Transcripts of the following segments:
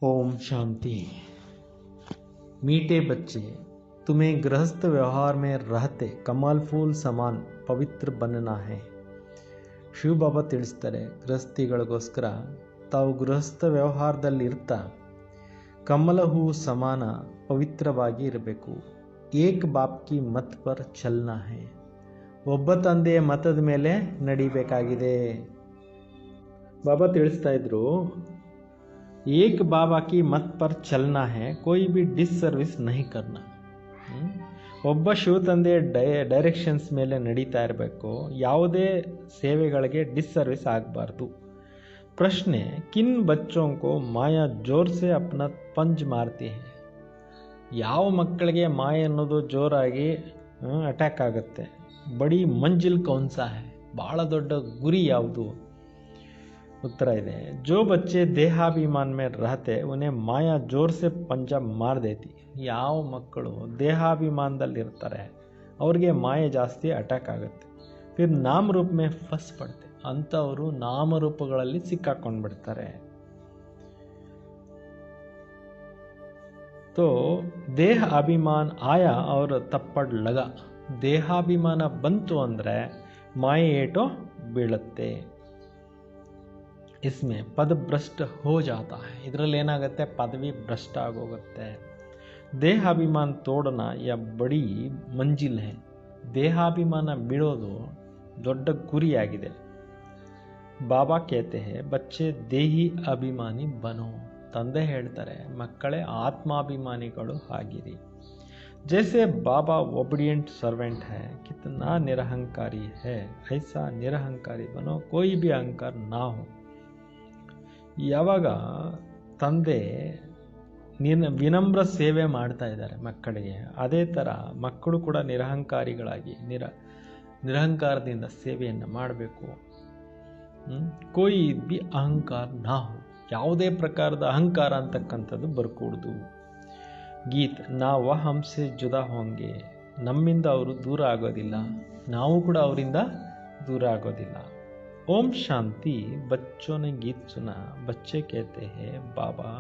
ओम शांति। मीठे बच्चे, तुम्हें गृहस्थ व्यवहार में रहते कमल फूल समान ಪವಿತ್ರ बनना है। ಶಿವಬಾಬಾ ತಿಳಿಸ್ತಾರೆ, ಗೃಹಸ್ಥಿಗಳಿಗೋಸ್ಕರ ತಾವು ಗೃಹಸ್ಥ ವ್ಯವಹಾರದಲ್ಲಿರ್ತಾ ಕಮಲ ಹೂ ಸಮಾನ ಪವಿತ್ರವಾಗಿ ಇರಬೇಕು. ಏಕ್ ಬಾಪ್ ಕಿ ಮತ್ ಪರ್ ಚಲ್ನಾ ಹೈ. ಒಬ್ಬ ತಂದೆಯ ಮತದ ಮೇಲೆ ನಡಿಬೇಕಾಗಿದೆ. ಬಾಬಾ ತಿಳಿಸ್ತಾ ಇದ್ರು, एक बाबा की मत पर चलना है, कोई भी डिसर्विस नहीं करना. ಒಬ್ಬ ಶಿವ ತಂದೆಯ ಡೈರೆಕ್ಷನ್ಸ್ ಮೇಲೆ ನಡೀತಾ ಇರಬೇಕು. ಯಾವುದೇ ಸೇವೆಗಳಿಗೆ ಡಿಸ್ಸರ್ವಿಸ್ ಆಗಬಾರ್ದು. ಪ್ರಶ್ನೆ, ಕಿನ್ ಬಚ್ಚೋं को ಮಾಯಾ ಜೋರ್ से अपना पंज मारती है. ಯಾವ ಮಕ್ಕಳಿಗೆ ಮಾಯೆ ಅನ್ನೋದು ಜೋರಾಗಿ ಅಟ್ಯಾಕ್ ಆಗುತ್ತೆ? ಬಡಿ ಮಂಜಿಲ್ ಕೌನ್ಸಾ ಹೈ, ಭಾಳ ದೊಡ್ಡ ಗುರಿ ಯಾವುದು? उत्तर ಇದೆ, जो बच्चे देहाभिमान में रहते उन्हें माया जोर से पंजा मार देती. ಯಾವ ಮಕ್ಕಳು ದೇಹಾಭಿಮಾನದಲ್ಲಿರ್ತಾರೆ ಅವ್ರಿಗೆ ಮಾಯೆ ಜಾಸ್ತಿ ಅಟ್ಯಾಕ್ ಆಗುತ್ತೆ. ಫಿರ್ ನಾಮ ರೂಪ में फंस पड़ते, ಅಂಥವರು ನಾಮರೂಪಗಳಲ್ಲಿ ಸಿಕ್ಕಾಕೊಂಡು ಬಿಡ್ತಾರೆ. तो ದೇಹ ಅಭಿಮಾನ ಆಯಾ और ತಪ್ಪಡ್ ಲಗ. ದೇಹಾಭಿಮಾನ ಬಂತು ಅಂದರೆ ಮಾಯೆ ಏಟೋ ಬೀಳುತ್ತೆ. इसमें पद भ्रष्ट हो जाता है. ಇದರಲ್ಲಿ ಏನಾಗುತ್ತೆ? ಪದವಿ ಭ್ರಷ್ಟ ಆಗೋಗುತ್ತೆ. ದೇಹಾಭಿಮಾನ ತೋಡನ ಯಾ ಬಡಿ ಮಂಜಿಲ್ ಹೈ. ದೇಹಾಭಿಮಾನ ಬಿಡೋದು ದೊಡ್ಡ ಗುರಿಯಾಗಿದೆ. ಬಾಬಾ ಕೇತೆ ಹೇ, ಬಚ್ಚೆ ದೇಹಿ ಅಭಿಮಾನಿ ಬನೋ. ತಂದೆ ಹೇಳ್ತಾರೆ, ಮಕ್ಕಳೇ ಆತ್ಮಾಭಿಮಾನಿಗಳು ಆಗಿರಿ. जैसे बाबा ओबीडियंट सर्वेंट है, कितना निरहंकारी है, ऐसा निरहंकारी बनो, कोई भी अहंकार ना हो. ಯಾವಾಗ ತಂದೆ ವಿನಮ್ರ ಸೇವೆ ಮಾಡ್ತಾ ಇದ್ದಾರೆ ಮಕ್ಕಳಿಗೆ, ಅದೇ ಥರ ಮಕ್ಕಳು ಕೂಡ ನಿರಹಂಕಾರಿಗಳಾಗಿ ನಿರಹಂಕಾರದಿಂದ ಸೇವೆಯನ್ನು ಮಾಡಬೇಕು. ಕೋಯಿ ಬಿ ಅಹಂಕಾರ ನಾ ಹೋ, ಯಾವುದೇ ಪ್ರಕಾರದ ಅಹಂಕಾರ ಅಂತಕ್ಕಂಥದ್ದು ಬರ್ಕೂಡ್ದು. ಗೀತ್, ನಾವು ಹಂಸೆ ಜುದಾ ಹೋಂಗೆ, ನಮ್ಮಿಂದ ಅವರು ದೂರ ಆಗೋದಿಲ್ಲ, ನಾವು ಕೂಡ ಅವರಿಂದ ದೂರ ಆಗೋದಿಲ್ಲ. ओम शांति. बच्चों ने गीत सुना. बच्चे कहते हैं, बाबा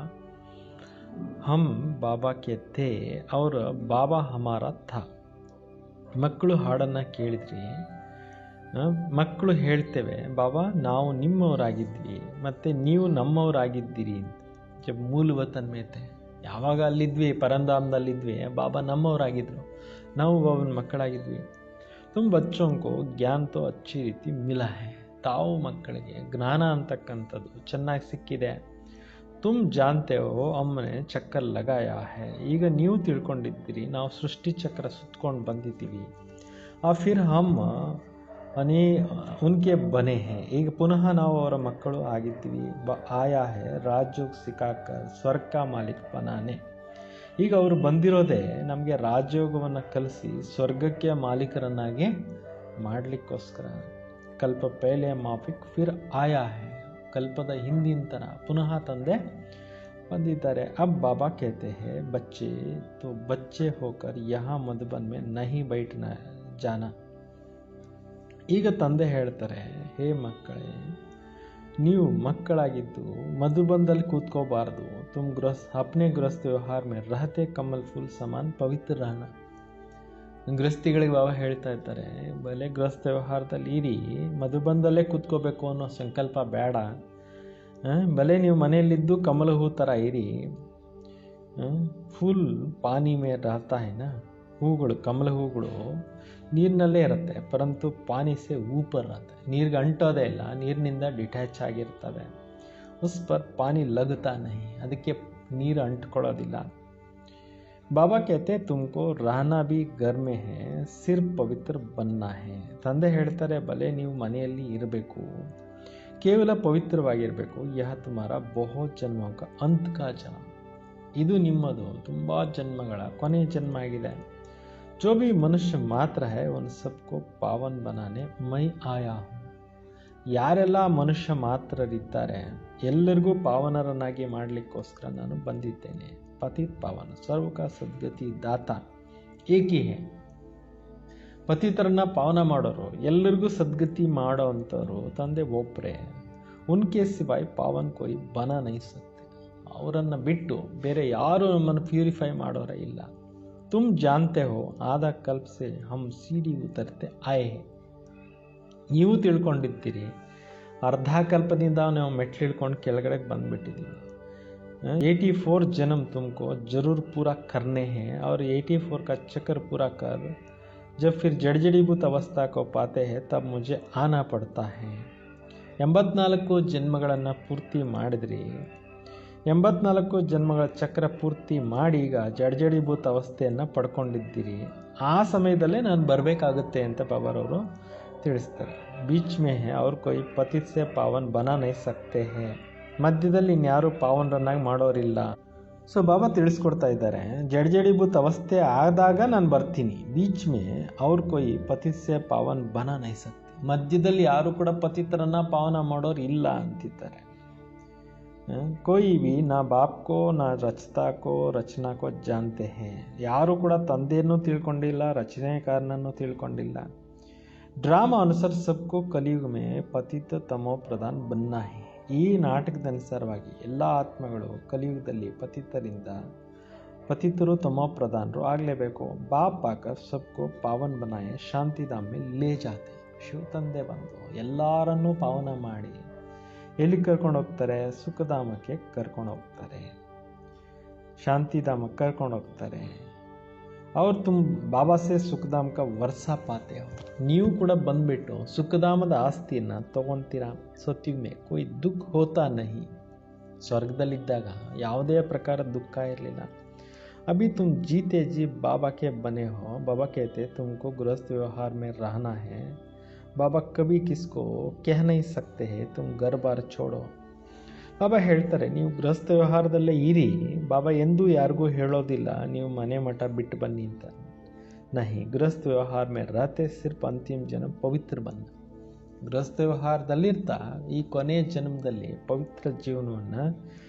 हम बाबा के थे और बाबा हमारा था. ಮಕ್ಕಳು ಹಾಡನ್ನು ಕೇಳಿದ್ರಿ. ಮಕ್ಕಳು ಹೇಳ್ತೇವೆ, ಬಾಬಾ ನಾವು ನಿಮ್ಮವರಾಗಿದ್ವಿ ಮತ್ತು ನೀವು ನಮ್ಮವರಾಗಿದ್ದೀರಿ. ಜಬ್ ಮೂಲ ವತನ್ ಮೇತೆ, ಯಾವಾಗ ಅಲ್ಲಿದ್ವಿ, ಪರಂಧಾಮದಲ್ಲಿದ್ವಿ, ಬಾಬಾ ನಮ್ಮವರಾಗಿದ್ದರು, ನಾವು ಬಾಬನ ಮಕ್ಕಳಾಗಿದ್ವಿ. ತುಮ್ ಬಚ್ಚೋं को ज्ञान तो अच्छी ರೀತಿ ಮಿಲಾ ಹೈ. ತಾವು ಮಕ್ಕಳಿಗೆ ಜ್ಞಾನ ಅಂತಕ್ಕಂಥದ್ದು ಚೆನ್ನಾಗಿ ಸಿಕ್ಕಿದೆ. ತುಮ್ ಜಾನ್ತೆ ಹೋ ಅಮ್ಮನೆ ಚಕ್ಕರ್ ಲಗಾಯ ಹೈ. ಈಗ ನೀವು ತಿಳ್ಕೊಂಡಿದ್ದೀರಿ, ನಾವು ಸೃಷ್ಟಿ ಚಕ್ರ ಸುತ್ಕೊಂಡು ಬಂದಿದ್ದೀವಿ. ಆ ಫಿರ್ ಹಮ್ ಉನ್ಕೆ ಬನೆ ಹೈ. ಈಗ ಪುನಃ ನಾವು ಅವರ ಮಕ್ಕಳು ಆಗಿದ್ದೀವಿ. ಆಯಾ ಹೈ ರಾಜಯೋಗ ಸಿಕ್ಕಾಕರ್ ಸ್ವರ್ಗ ಮಾಲೀಕ್ ಬನಾನೆ. ಈಗ ಅವರು ಬಂದಿರೋದೇ ನಮಗೆ ರಾಜಯೋಗವನ್ನು ಕಲಿಸಿ ಸ್ವರ್ಗಕ್ಕೆ ಮಾಲೀಕರನ್ನಾಗಿ ಮಾಡಲಿಕ್ಕೋಸ್ಕರ. ಕಲ್ಪ ಪಹಲೆ ಮಾಫಿಕ್ ಫಿರ್ ಆಯಾ ಹೈ. ಕಲ್ಪದ ಹಿಂದಿನ ಥರ ಪುನಃ ತಂದೆ ಬಂದಿದ್ದಾರೆ. ಅಬ್ ಬಾಬಾ ಕೇತೆ ಹೇ, ಬಚ್ಚೆ ತೋ ಬಚ್ಚೆ ಹೋಕರ್ ಯಹಾ ಮಧುಬನ್ ಮೇ ನಹಿ ಬೈಠನಾ ಜಾನ. ಈಗ ತಂದೆ ಹೇಳ್ತಾರೆ, ಹೇ ಮಕ್ಕಳೇ, ನೀವು ಮಕ್ಕಳಾಗಿದ್ದು ಮಧುಬನ್ದಲ್ಲಿ ಕೂತ್ಕೋಬಾರ್ದು. ತುಮ್ ಅಪ್ನೆ ಗೃಹಸ್ಥ ವ್ಯವಹಾರ ಮೇ ರಹತೆ ಕಮಲ್ ಫೂಲ್ ಸಮಾನ್ ಪವಿತ್ರ ರಹನ. ಗೃಹಸ್ಥಿಗಳಿಗೆ ಬಾಬಾ ಹೇಳ್ತಾ ಇದ್ದಾರೆ, ಬಲೆ ಗೃಹಸ್ಥ ವ್ಯವಹಾರದಲ್ಲಿ ಇರಿ, ಮಧುಬಂದಲ್ಲೇ ಕೂತ್ಕೋಬೇಕು ಅನ್ನೋ ಸಂಕಲ್ಪ ಬೇಡ. ಬಲೆ ನೀವು ಮನೆಯಲ್ಲಿದ್ದು ಕಮಲ ಹೂ ಥರ ಇರಿ. ಫುಲ್ ಪಾನಿ ಮೇ ರಹತಾ ಹೈನ. ಹೂಗಳು, ಕಮಲ ಹೂಗಳು ನೀರಿನಲ್ಲೇ ಇರುತ್ತೆ, ಪರಂತು ಪಾನಿ ಸೆ ಊಪರ್ ಇರುತ್ತೆ. ನೀರಿಗೆ ಅಂಟೋದೇ ಇಲ್ಲ, ನೀರಿನಿಂದ ಡಿಟ್ಯಾಚ್ ಆಗಿರ್ತವೆ. ಉಸ್ ಪರ್ ಪಾನಿ ಲಗ್ತಾ ನಹಿ, ಅದಕ್ಕೆ ನೀರು ಅಂಟ್ಕೊಳ್ಳೋದಿಲ್ಲ. ಬಾಬಾ कहते तुमको रहना भी घर में है, सिर्फ पवित्र बनना है. ತಂದೆ ಹೇಳ್ತಾರೆ, ಬಲೆ ನೀವು ಮನೆಯಲ್ಲಿ ಇರಬೇಕು, ಕೇವಲ ಪವಿತ್ರವಾಗಿರಬೇಕು. ಯಹ ತುಮಾರ ಬಹುತ್ ಜನ್ಮೋಂ ಕಾ ಅಂತ್ ಕಾ ಜನ್ಮ. ಇದು ನಿಮ್ಮದು ತುಂಬ ಜನ್ಮಗಳ ಕೊನೆಯ ಜನ್ಮ ಆಗಿದೆ. जो भी मनुष्य मात्र है उन सबको पावन बनाने मैं आया हूँ. ಯಾರೆಲ್ಲ ಮನುಷ್ಯ ಮಾತ್ರರಿದ್ದಾರೆ ಎಲ್ಲರಿಗೂ ಪಾವನರನ್ನಾಗಿ ಮಾಡಲಿಕ್ಕೋಸ್ಕರ ನಾನು ಬಂದಿದ್ದೇನೆ. पतित पावन सर्व का सद्गति दाता एक ही है. ಪತಿತರನ್ನ ಪಾವನ ಮಾಡೋರು, ಎಲ್ಲರಿಗೂ ಸದ್ಗತಿ ಮಾಡೋ ಅಂಥವ್ರು ತಂದೆ ಒಬ್ಬರೇ. उनके सिवाय पावन कोई बना नहीं सकते. ಅವರನ್ನು ಬಿಟ್ಟು ಬೇರೆ ಯಾರೂ ನಮ್ಮನ್ನು ಪ್ಯೂರಿಫೈ ಮಾಡೋರೇ ಇಲ್ಲ. ತುಮ್ ಜಾನ್ತೆ ಹೋ ಆಧಾ ಕಲ್ಪ ಸೆ ಹಮ್ ಸೀಡಿ ಉತರ್ತೆ ಆಯೆ ಹೇ. ನೀವು ತಿಳ್ಕೊಂಡಿದ್ದೀರಿ, ಅರ್ಧ ಕಲ್ಪದಿಂದ ನಾವು ಮೆಟ್ಲಿಳ್ಕೊಂಡು ಕೆಳಗಡೆ ಬಂದುಬಿಟ್ಟಿದ್ದೀವಿ. 84 जन्म तुमको ज़रूर पूरा करने हैं और 84 का चक्कर पूरा कर जब फिर जड़जड़ीभूत अवस्था को पाते हैं तब मुझे आना पड़ता है. 84 ಜನ್ಮಗಳನ್ನು ಪೂರ್ತಿ ಮಾಡಿದ್ರಿ, 84 ಜನ್ಮಗಳ ಚಕ್ರ ಪೂರ್ತಿ ಮಾಡಿ ಈಗ ಜಡಜಡೀಭೂತ ಅವಸ್ಥೆಯನ್ನು ಪಡ್ಕೊಂಡಿದ್ದೀರಿ. ಆ ಸಮಯದಲ್ಲೇ ನಾನು ಬರಬೇಕಾಗುತ್ತೆ ಅಂತ ಬಾಬಾರವರು ತಿಳಿಸ್ತಾರೆ. ಬೀಚ್ ಮೇ ಹೇ ಅವ್ರ ಕೊಯ್ ಪತಿತ್ ಸೆ ಪಾವನ್ ಬನಾ ನೈ ಸಕ್ತೆ ಹೇ. ಮಧ್ಯದಲ್ಲಿ ಇನ್ಯಾರು ಪಾವನರನ್ನಾಗಿ ಮಾಡೋರಿಲ್ಲ. ಸೊ ಬಾಬಾ ತಿಳಿಸ್ಕೊಡ್ತಾ ಇದ್ದಾರೆ, ಜಡಜಡೀಭೂತ ಅವಸ್ಥೆ ಆದಾಗ ನಾನು ಬರ್ತೀನಿ. ಬೀಚ್ ಮೇ ಅವ್ರ ಕೊಯ್ ಪತಿತ್ ಸೆ ಪಾವನ್ ಬನಾ ನೈ ಸಕ್ತೆ. ಮಧ್ಯದಲ್ಲಿ ಯಾರು ಕೂಡ ಪತಿತರನ್ನ ಪಾವನ ಮಾಡೋರು ಇಲ್ಲ ಅಂತಿದ್ದಾರೆ. कोई भी ನಾ ಬಾಪ್ಕೋ ನಾ ರಚತಾಕೋ ರಚನಾಕೋ ಜಾನ್ತೆ ಹೇ. ಯಾರು ಕೂಡ ತಂದೆಯನ್ನು ತಿಳ್ಕೊಂಡಿಲ್ಲ, ರಚನೆಕಾರನನ್ನು ತಿಳ್ಕೊಂಡಿಲ್ಲ. ಡ್ರಾಮಾ ಅನುಸಾರ ಸಬ್ಕೋ ಕಲಿಯುಗ ಮೇ ಪತಿತ ತಮೋ ಪ್ರಧಾನ್ ಬನ್ನ ಹೇ. ಈ ನಾಟಕದ ಅನುಸಾರವಾಗಿ ಎಲ್ಲ ಆತ್ಮಗಳು ಕಲಿಯುಗದಲ್ಲಿ ಪತಿತರು ತಮೋ ಪ್ರಧಾನರು ಆಗಲೇಬೇಕು. ಬಾಪ್ ಆಕರ್ ಸಬ್ಕೋ ಪಾವನ್ ಬನಾಯೆ ಶಾಂತಿಧಾಮ್ ಮೇ ಲೇ ಜಾತೆ. ಶಿವ ತಂದೆ ಬಂದು ಎಲ್ಲರನ್ನೂ ಪಾವನ ಮಾಡಿ ಎಲ್ಲಿ ಕರ್ಕೊಂಡು ಹೋಗ್ತಾರೆ? ಸುಖಧಾಮಕ್ಕೆ ಕರ್ಕೊಂಡು ಹೋಗ್ತಾರೆ, ಶಾಂತಿಧಾಮಕ್ಕೆ ಕರ್ಕೊಂಡು ಹೋಗ್ತಾರೆ. ಅವ್ರು ಬಾಬಾ ಸೆ ಸುಖಧಾಮ ಕ ವರ್ಷ ಪಾತೆ. ನೀವು ಕೂಡ ಬಂದ್ಬಿಟ್ಟು ಸುಖಧಾಮದ ಆಸ್ತಿಯನ್ನು ತಗೊತೀರಾ. ಸತ್ಯುಗ್ ಮೇ ಕೊಯ್ ದುಃಖ ಹೋತಾ ನಹಿ. ಸ್ವರ್ಗದಲ್ಲಿದ್ದಾಗ ಯಾವುದೇ ಪ್ರಕಾರ ದುಃಖ ಇರಲಿಲ್ಲ. ಅಭಿ ತುಮ್ ಜೀತೆ ಜಿ ಬಾಬಾ ಕೆ ಬನೆ ಹೋ. ಬಾಬಾ कहते तुमको गृहस्थ व्यवहार में रहना है. ಬಾಬಾ ಕಭಿ ಕಿಸ್ಕೋ ಕಹ ನಹಿ ಸಕ್ತೆ ಹೇ ತುಮ್ ಘರ್ ಬಾರ್ ಛೋಡೋ. ಬಾಬಾ ಹೇಳ್ತಾರೆ, ನೀವು ಗೃಹಸ್ಥ ವ್ಯವಹಾರದಲ್ಲೇ ಇರಿ. ಬಾಬಾ ಎಂದೂ ಯಾರಿಗೂ ಹೇಳೋದಿಲ್ಲ ನೀವು ಮನೆ ಮಠ ಬಿಟ್ಟು ಬನ್ನಿ ಅಂತ. ನಹಿ, ಗೃಹಸ್ಥ ವ್ಯವಹಾರ ಮೇ ರಹತೆ ಸಿರ್ಫ್ ಅಂತಿಮ ಜನ್ಮ ಪವಿತ್ರ ಬನ್ನ. ಗೃಹಸ್ಥ ವ್ಯವಹಾರದಲ್ಲಿರ್ತಾ ಈ ಕೊನೆಯ ಜನ್ಮದಲ್ಲಿ ಪವಿತ್ರ ಜೀವನವನ್ನು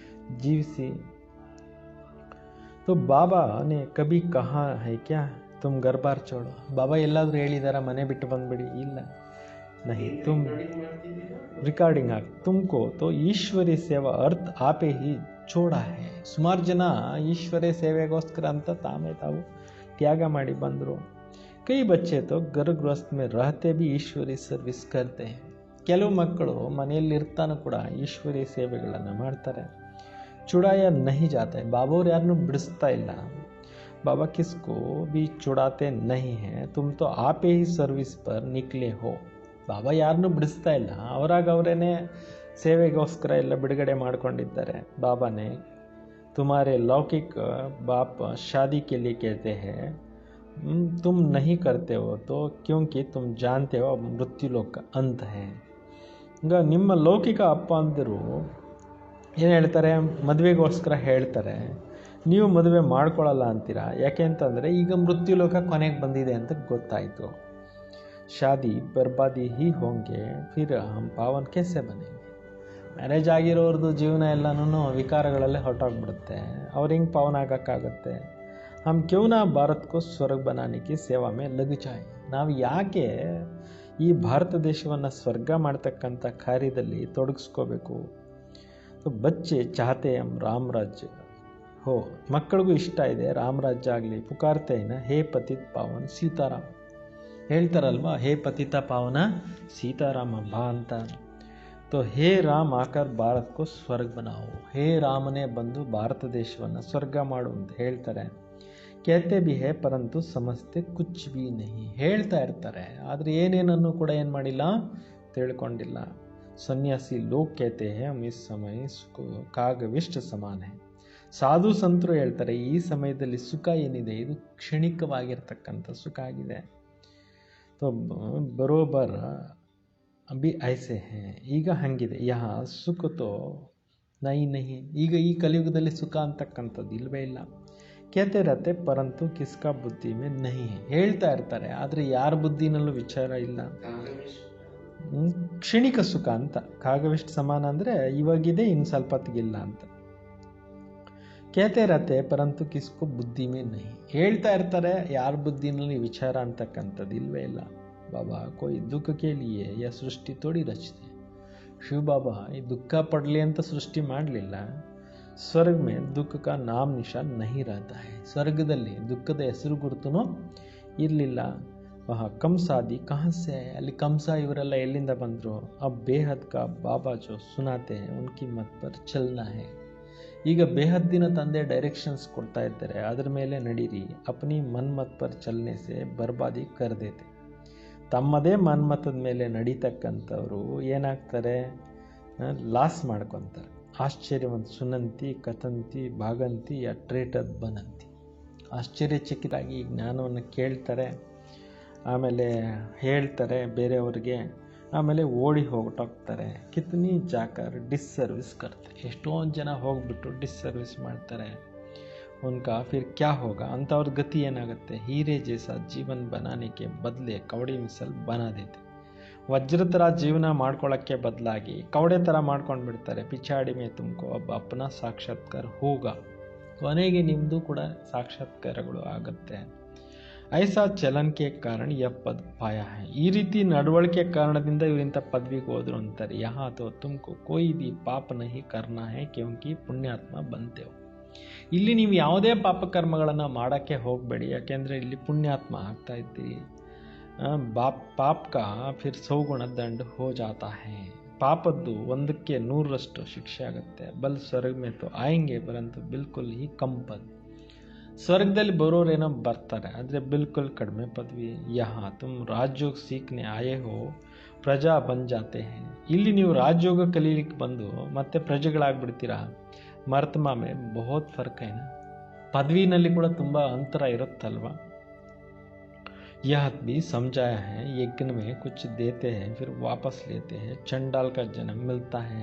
ಜೀವಿಸಿ. तो बाबा ने कभी कहा है क्या तुम घर बार छोड़ो. ಬಾಬಾ ಎಲ್ಲಾದರೂ ಹೇಳಿದಾರ ಮನೆ ಬಿಟ್ಟು ಬಂದ್ಬಿಡಿ? ಇಲ್ಲ. नहीं, तुम रिकॉर्डिंग आग तुमको तो ईश्वरी सेवा अर्थ आपे ही छोड़ा है. ಸುಮಾರು ಜನ ಈಶ್ವರೇ ಸೇವೆಗೋಸ್ಕರ ಅಂತ ತಾವು ತ್ಯಾಗ ಮಾಡಿ ಬಂದರು. ಕೈ ಬಚ್ಚೆ ತೋ ಗರ್ ಗೃಹಸ್ಥ ಮೇ ರಹತೆ ಬಿ ಈಶ್ವರಿ ಸರ್ವಿಸ್ ಕರ್ತೆ. ಕೆಲವು ಮಕ್ಕಳು ಮನೆಯಲ್ಲಿರ್ತಾನೂ ಕೂಡ ಈಶ್ವರಿ ಸೇವೆಗಳನ್ನು ಮಾಡ್ತಾರೆ. ಚುಡಾಯ ನಹಿ ಜಾತೆ. ಬಾಬಾವ್ರು ಯಾರನ್ನೂ ಬಿಡಿಸ್ತಾ ಇಲ್ಲ. बाबा किसको भी छुड़ाते नहीं हैं. तुम तो आप ही सर्विस पर निकले हो. ಬಾಬಾ ಯಾರನ್ನೂ ಬಿಡಿಸ್ತಾ ಇಲ್ಲ, ಅವರಾಗವರೇನೆ ಸೇವೆಗೋಸ್ಕರ ಎಲ್ಲ ಬಿಡುಗಡೆ ಮಾಡ್ಕೊಂಡಿದ್ದಾರೆ. ಬಾಬಾನೇ तुम्हारे लौकिक बाप शादी के लिए कहते हैं, तुम नहीं करते हो तो क्योंकि तुम जानते हो मृत्यु लोक का अंत है. ಈಗ ನಿಮ್ಮ ಲೌಕಿಕ ಅಪ್ಪ ಅಂದರು ಏನು ಹೇಳ್ತಾರೆ? ಮದುವೆಗೋಸ್ಕರ ಹೇಳ್ತಾರೆ, ನೀವು ಮದುವೆ ಮಾಡ್ಕೊಳ್ಳಲ್ಲ ಅಂತೀರಾ. ಯಾಕೆ ಅಂತಂದರೆ ಈಗ ಮೃತ್ಯು ಲೋಕ ಕೊನೆಗೆ ಬಂದಿದೆ ಅಂತ ಗೊತ್ತಾಯಿತು. ಶಾದಿ ಬರ್ಬಾದಿ ಹಿ ಹೋಂಗೆ ಫಿರ್ ಹಮ್ ಪಾವನ್ ಕೇಸೆ ಬನೇಂಗೆ. ಮ್ಯಾರೇಜ್ ಆಗಿರೋರ್ದು ಜೀವನ ಎಲ್ಲನೂ ವಿಕಾರಗಳಲ್ಲೇ ಹೊರಟೋಗ್ಬಿಡುತ್ತೆ. ಅವ್ರು ಹೆಂಗೆ ಪಾವನ ಆಗೋಕ್ಕಾಗುತ್ತೆ? ಹಮ್ ಕ್ಯೂ ನಾ ಭಾರತ್ಕೋ ಸ್ವರ್ಗ ಬನಾನಿಕೆ ಸೇವಾ ಮೇ ಲಗ್ ಜಾಯೆ. ನಾವು ಯಾಕೆ ಈ ಭಾರತ ದೇಶವನ್ನು ಸ್ವರ್ಗ ಮಾಡ್ತಕ್ಕಂಥ ಕಾರ್ಯದಲ್ಲಿ ತೊಡಗಿಸ್ಕೋಬೇಕು? ಬಚ್ಚೆ ಚಾಹತೆ ಹಮ್ ರಾಮ್ ರಾಜ್ಯ ಹೋ. ಮಕ್ಕಳಿಗೂ ಇಷ್ಟ ಇದೆ ರಾಮರಾಜ್ಯ ಆಗಲಿ. ಪುಕಾರ್ತೆನ ಹೇ ಪತಿತ್ ಪಾವನ್ ಸೀತಾರಾಮ. ಹೇಳ್ತಾರಲ್ವಾ, ಹೇ ಪತಿತ ಪಾವನ ಸೀತಾರಾಮ ಬಾ ಅಂತ. ತೋ ಹೇ ರಾಮ್ ಆಕರ್ ಭಾರತ್ಕೋ ಸ್ವರ್ಗ ಬನಾವು. ಹೇ ರಾಮನೇ ಬಂದು ಭಾರತ ದೇಶವನ್ನು ಸ್ವರ್ಗ ಮಾಡು ಅಂತ ಹೇಳ್ತಾರೆ. ಕೇತೆ ಬಿ ಹೇ ಪರಂತು ಸಮಸ್ತೆ ಕುಚ್ ಬಿ ನಹಿ. ಹೇಳ್ತಾ ಇರ್ತಾರೆ, ಆದರೆ ಏನೇನನ್ನು ಕೂಡ ಏನು ಮಾಡಿಲ್ಲ, ತಿಳ್ಕೊಂಡಿಲ್ಲ. ಸನ್ಯಾಸಿ ಲೋಕ್ ಕೇತೆ ಹೇ ಹಮ್ ಇಸ್ ಸಮಯ ಕಾಗವಿಷ್ಟ ಸಮಾನ ಹೇ. ಸಾಧು ಸಂತರು ಹೇಳ್ತಾರೆ, ಈ ಸಮಯದಲ್ಲಿ ಸುಖ ಏನಿದೆ ಇದು ಕ್ಷಣಿಕವಾಗಿರ್ತಕ್ಕಂಥ ಸುಖ ಆಗಿದೆ. ತೋ ಬರೋಬರ್ ಅಭಿ ಐಸೆ ಹೇ. ಈಗ ಹಂಗಿದೆ. ಯಹ ಸುಖ ತೋ ನಹಿ. ಈಗ ಈ ಕಲಿಯುಗದಲ್ಲಿ ಸುಖ ಅಂತಕ್ಕಂಥದ್ದು ಇಲ್ಲವೇ ಇಲ್ಲ. ಕೇತೆ ರತೆ ಪರಂತು ಕಿಸ್ಕಾ ಬುದ್ಧಿ ಮೇ ನಹಿ. ಹೇಳ್ತಾ ಇರ್ತಾರೆ, ಆದರೆ ಯಾರ ಬುದ್ಧಿನಲ್ಲೂ ವಿಚಾರ ಇಲ್ಲ. ಕ್ಷಣಿಕ ಸುಖ ಅಂತ. ಕಾಗವಿಷ್ಟು ಸಮಾನ ಅಂದರೆ ಇವಾಗಿದೆ, ಇನ್ನು ಸ್ವಲ್ಪ ಹೊತ್ತಿಗಿಲ್ಲ ಅಂತ. ಕೇತೆ ರತೆ ಪರಂತು ಕಿಸ್ಕೋ ಬುದ್ಧಿ ಮೇ ನಹಿ. ಹೇಳ್ತಾ ಇರ್ತಾರೆ, ಯಾರ ಬುದ್ಧಿನಲ್ಲಿ ವಿಚಾರ ಅಂತಕ್ಕಂಥದ್ದು ಇಲ್ವೇ ಇಲ್ಲ. ಬಾಬಾ ಕೋಯಿ ದುಃಖ ಕೇಳಿಯೇ ಯ ಸೃಷ್ಟಿ ತೋಡಿ ರಚಿತೆ. ಶಿವ ಬಾಬಾ ಈ ದುಃಖ ಪಡಲಿ ಅಂತ ಸೃಷ್ಟಿ ಮಾಡಲಿಲ್ಲ. ಸ್ವರ್ಗ ಮೇ ದುಃಖ ಕಾ ನಾಮ್ ನಿಶಾನ್ ನಹಿ ರಹತಾ ಹೈ. ಸ್ವರ್ಗದಲ್ಲಿ ದುಃಖದ ಹೆಸರು ಗುರುತೂ ಇರಲಿಲ್ಲ. ವಹ ಕಂಸಾದಿ ಕಹಸೆ, ಅಲ್ಲಿ ಕಂಸ ಇವರೆಲ್ಲ ಎಲ್ಲಿಂದ ಬಂದರು. ಅಬ್ ಬೇಹದ್ ಕಾ ಬಾಬಾ ಜೋ ಸುನಾತೆ ಉನ್ಕಿ ಮತ್ ಪರ್ ಚಲ್ನಾ ಹೈ. ಈಗ ಬೇಹದ್ದಿನ ತಂದೆ ಡೈರೆಕ್ಷನ್ಸ್ ಕೊಡ್ತಾ ಇದ್ದಾರೆ, ಅದರ ಮೇಲೆ ನಡೀರಿ. ಅಪ್ನಿ ಮನ್ಮತ್ ಪರ್ ಚಲನೆ ಸೆ ಬರ್ಬಾದಿ ಕರ್ ದೇತೆ. ತಮ್ಮದೇ ಮನ್ಮತದ ಮೇಲೆ ನಡೀತಕ್ಕಂಥವ್ರು ಏನಾಗ್ತಾರೆ, ಲಾಸ್ ಮಾಡ್ಕೊತಾರೆ. ಆಶ್ಚರ್ಯವಂತ ಸುನಂತಿ ಕಥಂತಿ ಭಾಗಂತಿ ಅಟ್ರೇಟದ್ ಬನಂತಿ. ಆಶ್ಚರ್ಯಚಕಿತರಾಗಿ ಈ ಜ್ಞಾನವನ್ನು ಕೇಳ್ತಾರೆ, ಆಮೇಲೆ ಹೇಳ್ತಾರೆ ಬೇರೆಯವ್ರಿಗೆ, ಆಮೇಲೆ ಓಡಿ ಹೊರಟೋಗ್ತಾರೆ. ಕಿತ್ನಿ ಜಾಕರ್ ಡಿಸ್ಸರ್ವಿಸ್ ಕರ್ತಾರೆ. ಎಷ್ಟೊಂದು ಜನ ಹೋಗ್ಬಿಟ್ಟು ಡಿಸ್ಸರ್ವಿಸ್ ಮಾಡ್ತಾರೆ. ಉನ್ಕಾ ಫಿರ್ ಕ್ಯಾ ಹೋಗ, ಅಂಥವ್ರ ಗತಿ ಏನಾಗುತ್ತೆ. ಹೀರೆ ಜೈಸಾ ಜೀವನ್ ಬನಾನೆಗೆ ಬದಲೆ ಕವಡಿ ಮಿಸಲ್ ಬನಾ ದೇತೆ. ವಜ್ರ ಥರ ಜೀವನ ಮಾಡ್ಕೊಳ್ಳೋಕ್ಕೆ ಬದಲಾಗಿ ಕವಡೆ ಥರ ಮಾಡ್ಕೊಂಡು ಬಿಡ್ತಾರೆ. ಪಿಚಾಡಿ ಮೇ ತುಮಕೋ ಅಬ್ಬ ಅಪ್ಪನ ಸಾಕ್ಷಾತ್ಕಾರ ಹೋಗ, ಕೊನೆಗೆ ನಿಮ್ಮದು ಕೂಡ ಸಾಕ್ಷಾತ್ಕಾರಗಳು ಆಗುತ್ತೆ. ಐಸಾ ಚಲನ್ಕೆ ಕಾರಣ ಯ ಪದ್ ಪಾಯ ಹೈ. ಈ ರೀತಿ ನಡವಳಿಕೆ ಕಾರಣದಿಂದ ಇವರಿಂಥ ಪದವಿಗೆ ಹೋದ್ರು ಅಂತಾರೆ. ಯಹಾ ತೋ ತುಮಕೋ ಕೋಯಿ ಬಿ ಪಾಪ ನಹಿ ಕರ್ನಾ ಹೈ ಕ್ಯೋಂಕಿ ಪುಣ್ಯಾತ್ಮ ಬಂತೇವು. ಇಲ್ಲಿ ನೀವು ಯಾವುದೇ ಪಾಪಕರ್ಮಗಳನ್ನು ಮಾಡೋಕ್ಕೆ ಹೋಗಬೇಡಿ, ಯಾಕೆಂದರೆ ಇಲ್ಲಿ ಪುಣ್ಯಾತ್ಮ ಆಗ್ತಾ ಇದ್ದೀರಿ. ಪಾಪ್ ಕಾ ಫಿರ್ 100 ಗುಣ ದಂಡ ಹೋ ಜಾತಾ ಹೈ. ಪಾಪದ್ದು 100ಕ್ಕೆ 100ರಷ್ಟು ಶಿಕ್ಷೆ ಆಗುತ್ತೆ. ಬಲ್ ಸ್ವರ್ಗ ಮೇ ತೋ ಆಯಂಗೆ ಪರಂತು ಬಿಲ್ಕುಲ್ ಹಿ ಕಮ್ ಪದ್. ಸ್ವರ್ಗದಲ್ಲಿ ಬರೋರೇನೋ ಬರ್ತಾರೆ, ಆದರೆ ಬಿಲ್ಕುಲ್ ಕಡಿಮೆ ಪದವಿ. ಯಹಾ ತುಮ್ ರಾಜಯೋಗ ಸೀಖ್ನೆ ಆಯೇ ಹೋ ಪ್ರಜಾ ಬನ್ ಜಾತೆ ಹೈ. ಇಲ್ಲಿ ನೀವು ರಾಜಯೋಗ ಕಲೀಲಿಕ್ಕೆ ಬಂದು ಮತ್ತೆ ಪ್ರಜೆಗಳಾಗ್ಬಿಡ್ತೀರಾ. ಮರ್ತಮಾ ಮೇ ಬಹುತ್ ಫರ್ಕ್ ಐನ. ಪದವಿನಲ್ಲಿ ಕೂಡ ತುಂಬ ಅಂತರ ಇರುತ್ತಲ್ವ. यह भी समझाया है, यज्ञ में कुछ देते हैं फिर वापस लेते हैं, चंडाल का जन्म मिलता है.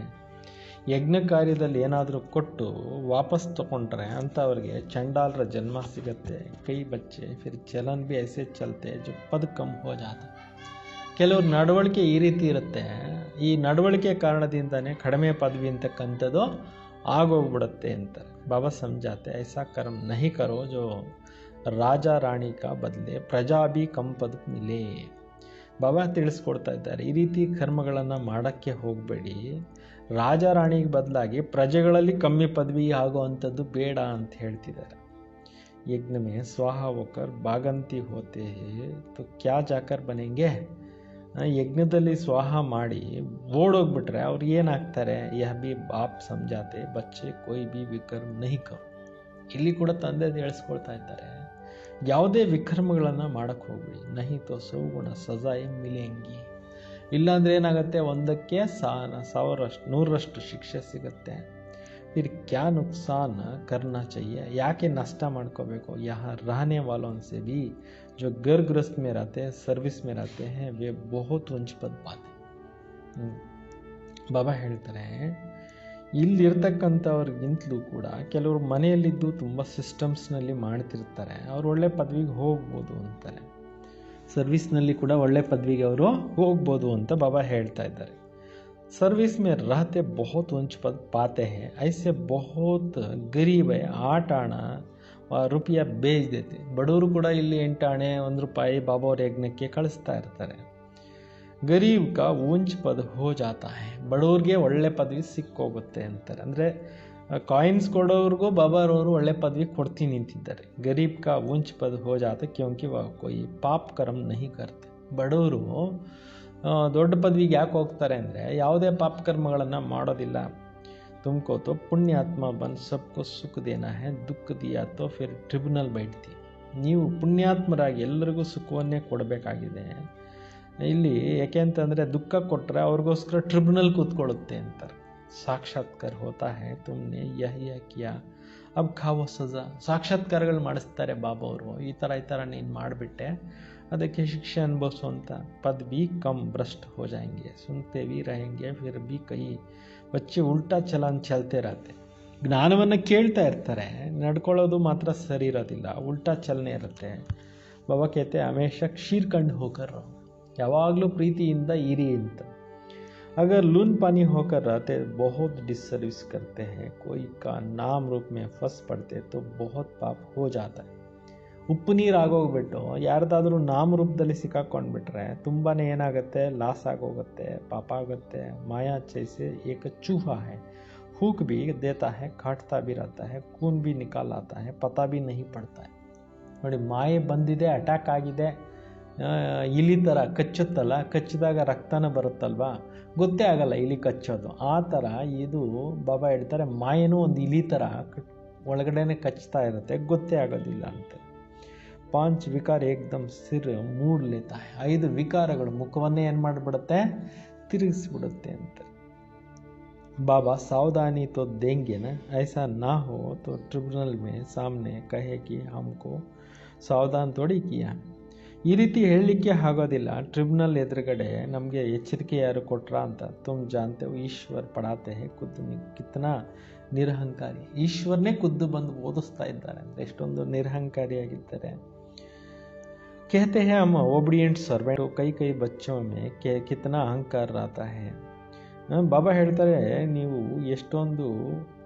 ಯಜ್ಞ ಕಾರ್ಯದಲ್ಲಿ ಏನಾದರೂ ಕೊಟ್ಟು ವಾಪಸ್ ತಗೊಂಡ್ರೆ ಅಂಥವ್ರಿಗೆ ಚಂಡಾಲರ ಜನ್ಮ ಸಿಗತ್ತೆ. ಕೈ ಬಚ್ಚೆ ಫಿರ್ ಚಲನ್ ಬಿ ಐಸೆ ಚಲ್ತೆ ಜೋ ಪದ್ ಕಮ್ ಹೋ ಜಾತ. ಕೆಲವ್ರ ನಡವಳಿಕೆ ಈ ರೀತಿ ಇರುತ್ತೆ, ಈ ನಡವಳಿಕೆ ಕಾರಣದಿಂದನೇ ಕಡಿಮೆ ಪದವಿ ಅಂತಕ್ಕಂಥದ್ದು ಆಗೋಗ್ಬಿಡುತ್ತೆ ಅಂತಾರೆ. ಬಾಬಾ ಸಮझाते ऐसा कर्म नहीं करो जो ರಾಜ ರಾಣಿ ಕಾ ಬದಲೆ ಪ್ರಜಾ ಬಿ ಕಮ್ ಪದ ಮಿಲೆ. ಬಾಬಾ ತಿಳಿಸ್ಕೊಡ್ತಾ ಇದ್ದಾರೆ, ಈ ರೀತಿ ಕರ್ಮಗಳನ್ನು ಮಾಡೋಕ್ಕೆ ಹೋಗಬೇಡಿ. ರಾಜ ರಾಣಿಗೆ ಬದಲಾಗಿ ಪ್ರಜೆಗಳಲ್ಲಿ ಕಮ್ಮಿ ಪದವಿ ಆಗುವಂಥದ್ದು ಬೇಡ ಅಂತ ಹೇಳ್ತಿದ್ದಾರೆ. ಯಜ್ಞ ಮೇ ಸ್ವಾಹ ಹೋಕರ್ ಬಾಗಂತಿ ಹೋತೆ ತೋ ಕ್ಯಾ ಜಾಕರ್ ಬನೆಂಗೆ. ಯಜ್ಞದಲ್ಲಿ ಸ್ವಾಹ ಮಾಡಿ ಓಡೋಗ್ಬಿಟ್ರೆ ಅವ್ರು ಏನಾಗ್ತಾರೆ. ಯಹ ಬಿ ಬಾಪ್ ಸಮझाते ಬಚ್ಚೆ ಕೋಯಿ ಬಿ ವಿಕರ್ಮ ನಹಿ ಕರೋ. ಇಲ್ಲಿ ಕೂಡ ತಂದೆ ಹೇಳಿಸ್ಕೊಳ್ತಾ ಇದ್ದಾರೆ, ಯಾವುದೇ ವಿಕರ್ಮಗಳನ್ನು ಮಾಡೋಕ್ಕೆ ಹೋಗ್ಬಿಡಿ. ನಹಿ ತೋ 100 ಗುಣ ಸಜಾಯೇ ಮಿಲೆಂಗಿ. ಇಲ್ಲಾಂದರೆ ಏನಾಗುತ್ತೆ, 1ಕ್ಕೆ 100ರಷ್ಟು ಶಿಕ್ಷೆ ಸಿಗುತ್ತೆ. ಫಿರ್ ಕ್ಯಾ ನುಕ್ಸಾನ್ ಕರ್ನಾ चाहिए. ಯಾಕೆ ನಷ್ಟ ಮಾಡ್ಕೋಬೇಕು. ಯಹ रहने वालों से भी जो घर गृहस्थ में रहते हैं सर्विस में रहते हैं वे बहुत ऊंच पद पाते. ಬಾಬಾ ಹೇಳ್ತಾರೆ, ಇಲ್ಲಿರ್ತಕ್ಕಂಥವ್ರಿಗಿಂತಲೂ ಕೂಡ ಕೆಲವರು ಮನೆಯಲ್ಲಿದ್ದು ತುಂಬ ಸಿಸ್ಟಮ್ಸ್ನಲ್ಲಿ ಮಾಡ್ತಿರ್ತಾರೆ, ಅವ್ರು ಒಳ್ಳೆ ಪದವಿಗೆ ಹೋಗ್ಬೋದು ಅಂತಾರೆ. ಸರ್ವಿಸ್ನಲ್ಲಿ ಕೂಡ ಒಳ್ಳೆ ಪದವಿಗೆ ಅವರು ಹೋಗ್ಬೋದು ಅಂತ ಬಾಬಾ ಹೇಳ್ತಾ ಇದ್ದಾರೆ. सर्विस में रहते बहुत ऊंच पद पाते हैं, ऐसे बहुत गरीब है 8 आना रुपया ಬೇಜ್ ದೇತೆ. ಬಡವರು ಕೂಡ ಇಲ್ಲಿ 8 ಆಣೆ 1 ರೂಪಾಯಿ ಬಾಬಾವ್ರ ಯಜ್ಞಕ್ಕೆ ಕಳಿಸ್ತಾ ಇರ್ತಾರೆ. ಗರೀಬ್ ಕಾ ಊಂಚ್ ಪದ ಹೋ ಜಾತಾ ಹೈ. ಬಡವ್ರಿಗೆ ಒಳ್ಳೆ ಪದವಿ ಸಿಕ್ಕೋಗುತ್ತೆ ಅಂತಾರೆ. ಅಂದರೆ ಕಾಯಿನ್ಸ್ ಕೊಡೋವ್ರಿಗೂ ಬಾಬಾರವರು ಒಳ್ಳೆ ಪದವಿ ಕೊಡ್ತೀನಿ ನಿಂತಿದ್ದಾರೆ. ಗರೀಬ್ ಕಾ ಊಂಚ್ ಪದ ಹೋ ಜಾತ ಕ್ಯೋಂಕಿ ವಾ ಕೋಯಿ ಪಾಪ್ ಕರ್ಮ ನಹಿ ಕರ್ತೆ. ಬಡವರು ದೊಡ್ಡ ಪದವಿಗೆ ಯಾಕೆ ಹೋಗ್ತಾರೆ ಅಂದರೆ ಯಾವುದೇ ಪಾಪಕರ್ಮಗಳನ್ನು ಮಾಡೋದಿಲ್ಲ. ತುಮಕೋ ತೋ ಪುಣ್ಯಾತ್ಮ ಬಂದು ಸಬ್ಕೋ ಸುಖ ದೇನಾ ಹೈ, ದುಃಖ ದಿಯಾ ತೋ ಫಿರ್ ಟ್ರಿಬ್ಯುನಲ್ ಬೈಠ್ತಿ. ನೀವು ಪುಣ್ಯಾತ್ಮರಾಗಿ ಎಲ್ಲರಿಗೂ ಸುಖವನ್ನೇ ಕೊಡಬೇಕಾಗಿದೆ. ಇಲ್ಲಿ ಯಾಕೆ ಅಂತಂದರೆ ದುಃಖ ಕೊಟ್ಟರೆ ಅವ್ರಿಗೋಸ್ಕರ ಟ್ರಿಬ್ಯುನಲ್ ಕೂತ್ಕೊಳ್ಳುತ್ತೆ ಅಂತಾರೆ. ಸಾಕ್ಷಾತ್ಕಾರ ಹೋತಾ ಹೈ ತುಮ್ನೆ ಯಹ್ ಯಹ್ ಕಿಯಾ ಅಬ್ ಖಾವೋ ಸಜಾ. ಸಾಕ್ಷಾತ್ಕಾರಗಳು ಮಾಡಿಸ್ತಾರೆ ಬಾಬಾ ಅವರು, ಈ ಥರ ನೀನು ಮಾಡಿಬಿಟ್ಟೆ ಅದಕ್ಕೆ ಶಿಕ್ಷೆ ಅನುಭವಿಸುವಂಥ. ಪದ್ ಬಿ ಕಮ್ ಭ್ರಷ್ಟ ಹೋ ಜಾಯಂಗೆ, ಸುನ್ತೆ ಬಿ रहेंगे ಫಿರ್ ಬಿ ಕೈ ಬಚ್ಚೆ ಉಲ್ಟಾ ಚಲನ್ ಚಲ್ತೆ ಇರತ್ತೆ. ಜ್ಞಾನವನ್ನು ಕೇಳ್ತಾ ಇರ್ತಾರೆ, ನಡ್ಕೊಳ್ಳೋದು ಮಾತ್ರ ಸರಿ ಇರೋದಿಲ್ಲ, ಉಲ್ಟಾ ಚಲನೆ ಇರುತ್ತೆ. ಬಾಬಾ ಕೇತೆ ಹಮೇಶ ಕ್ಷೀರ್ ಕಂಡು ಹೋಕರ್, ಯಾವಾಗಲೂ ಪ್ರೀತಿಯಿಂದ ಇರಿ ಅಂತ. अगर लून पानी होकर रहते बहुत डिसर्विस करते हैं, कोई का नाम रूप में फंस पड़ते तो बहुत पाप हो जाता है. ಉಪ್ಪು ನೀರು ಆಗೋಗ್ಬಿಟ್ಟು ಯಾರ್ದಾದ್ರೂ ನಾಮರೂಪದಲ್ಲಿ ಸಿಕ್ಕಾಕೊಂಡ್ಬಿಟ್ರೆ ತುಂಬಾ ಏನಾಗುತ್ತೆ, ಲಾಸ್ ಆಗೋಗುತ್ತೆ, ಪಾಪ ಆಗುತ್ತೆ. ಮಾಯಾ ಚೈಸೆ ಏಕ ಚೂಹಾ ಹೈ फूक भी देता है, काटता भी रहता है, खून भी निकाल आता है, पता भी नहीं पड़ता है. ನೋಡಿ, ಮಾಯೆ ಬಂದಿದೆ, ಅಟ್ಯಾಕ್ ಆಗಿದೆ, ಇಲಿ ಥರ ಕಚ್ಚುತ್ತಲ್ಲ, ಕಚ್ಚಿದಾಗ ರಕ್ತನ ಬರುತ್ತಲ್ವಾ, ಗೊತ್ತೇ ಆಗಲ್ಲ ಇಲಿ ಕಚ್ಚೋದು. ಆ ಥರ ಇದು ಬಾಬಾ ಹೇಳ್ತಾರೆ, ಮಾಯೆನೂ ಒಂದು ಇಲಿ ಥರ ಒಳಗಡೆನೆ ಕಚ್ತಾ ಇರುತ್ತೆ, ಗೊತ್ತೇ ಆಗೋದಿಲ್ಲ ಅಂತ. 5 ವಿಕಾರ ಏಕ್ದಮ್ ಸಿರ್ ಮೂಡ್ ಲೇತಾ ಹೈ. 5 ವಿಕಾರಗಳು ಮುಖವನ್ನೇ ಏನು ಮಾಡಿಬಿಡುತ್ತೆ, ತಿರುಗಿಸ್ಬಿಡುತ್ತೆ ಅಂತ. बाबा सावधानी तो देंगे ना, ऐसा ना हो तो ट्रिब्यूनल में सामने कहे कि हमको ಸಾವಧಾನ್ ತೋಡಿ ಕಿಯಾ. ಈ ರೀತಿ ಹೇಳಲಿಕ್ಕೆ ಆಗೋದಿಲ್ಲ. ಟ್ರಿಬ್ಯುನಲ್ ಎದುರುಗಡೆ ನಮಗೆ ಎಚ್ಚರಿಕೆ ಯಾರು ಕೊಟ್ರ ಅಂತ. ತುಮ್ ಜಾನ್ತೆ ಹೋ ಈಶ್ವರ್ ಪಡಾತೆ ಹೇ ಖುದ್ದು ಕಿತ್ನಾ ನಿರಹಂಕಾರಿ. ಈಶ್ವರನೇ ಖುದ್ದು ಬಂದು ಓದಿಸ್ತಾ ಇದ್ದಾರೆ ಅಂದರೆ ಎಷ್ಟೊಂದು ನಿರಹಂಕಾರಿಯಾಗಿದ್ದಾರೆ. कहते हैं हम ओबीडियंट सर्वेंट, कई कई बच्चों में कितना अहंकार रहता है. ಬಾಬಾ ಹೇಳ್ತಾರೆ, ನೀವು ಎಷ್ಟೊಂದು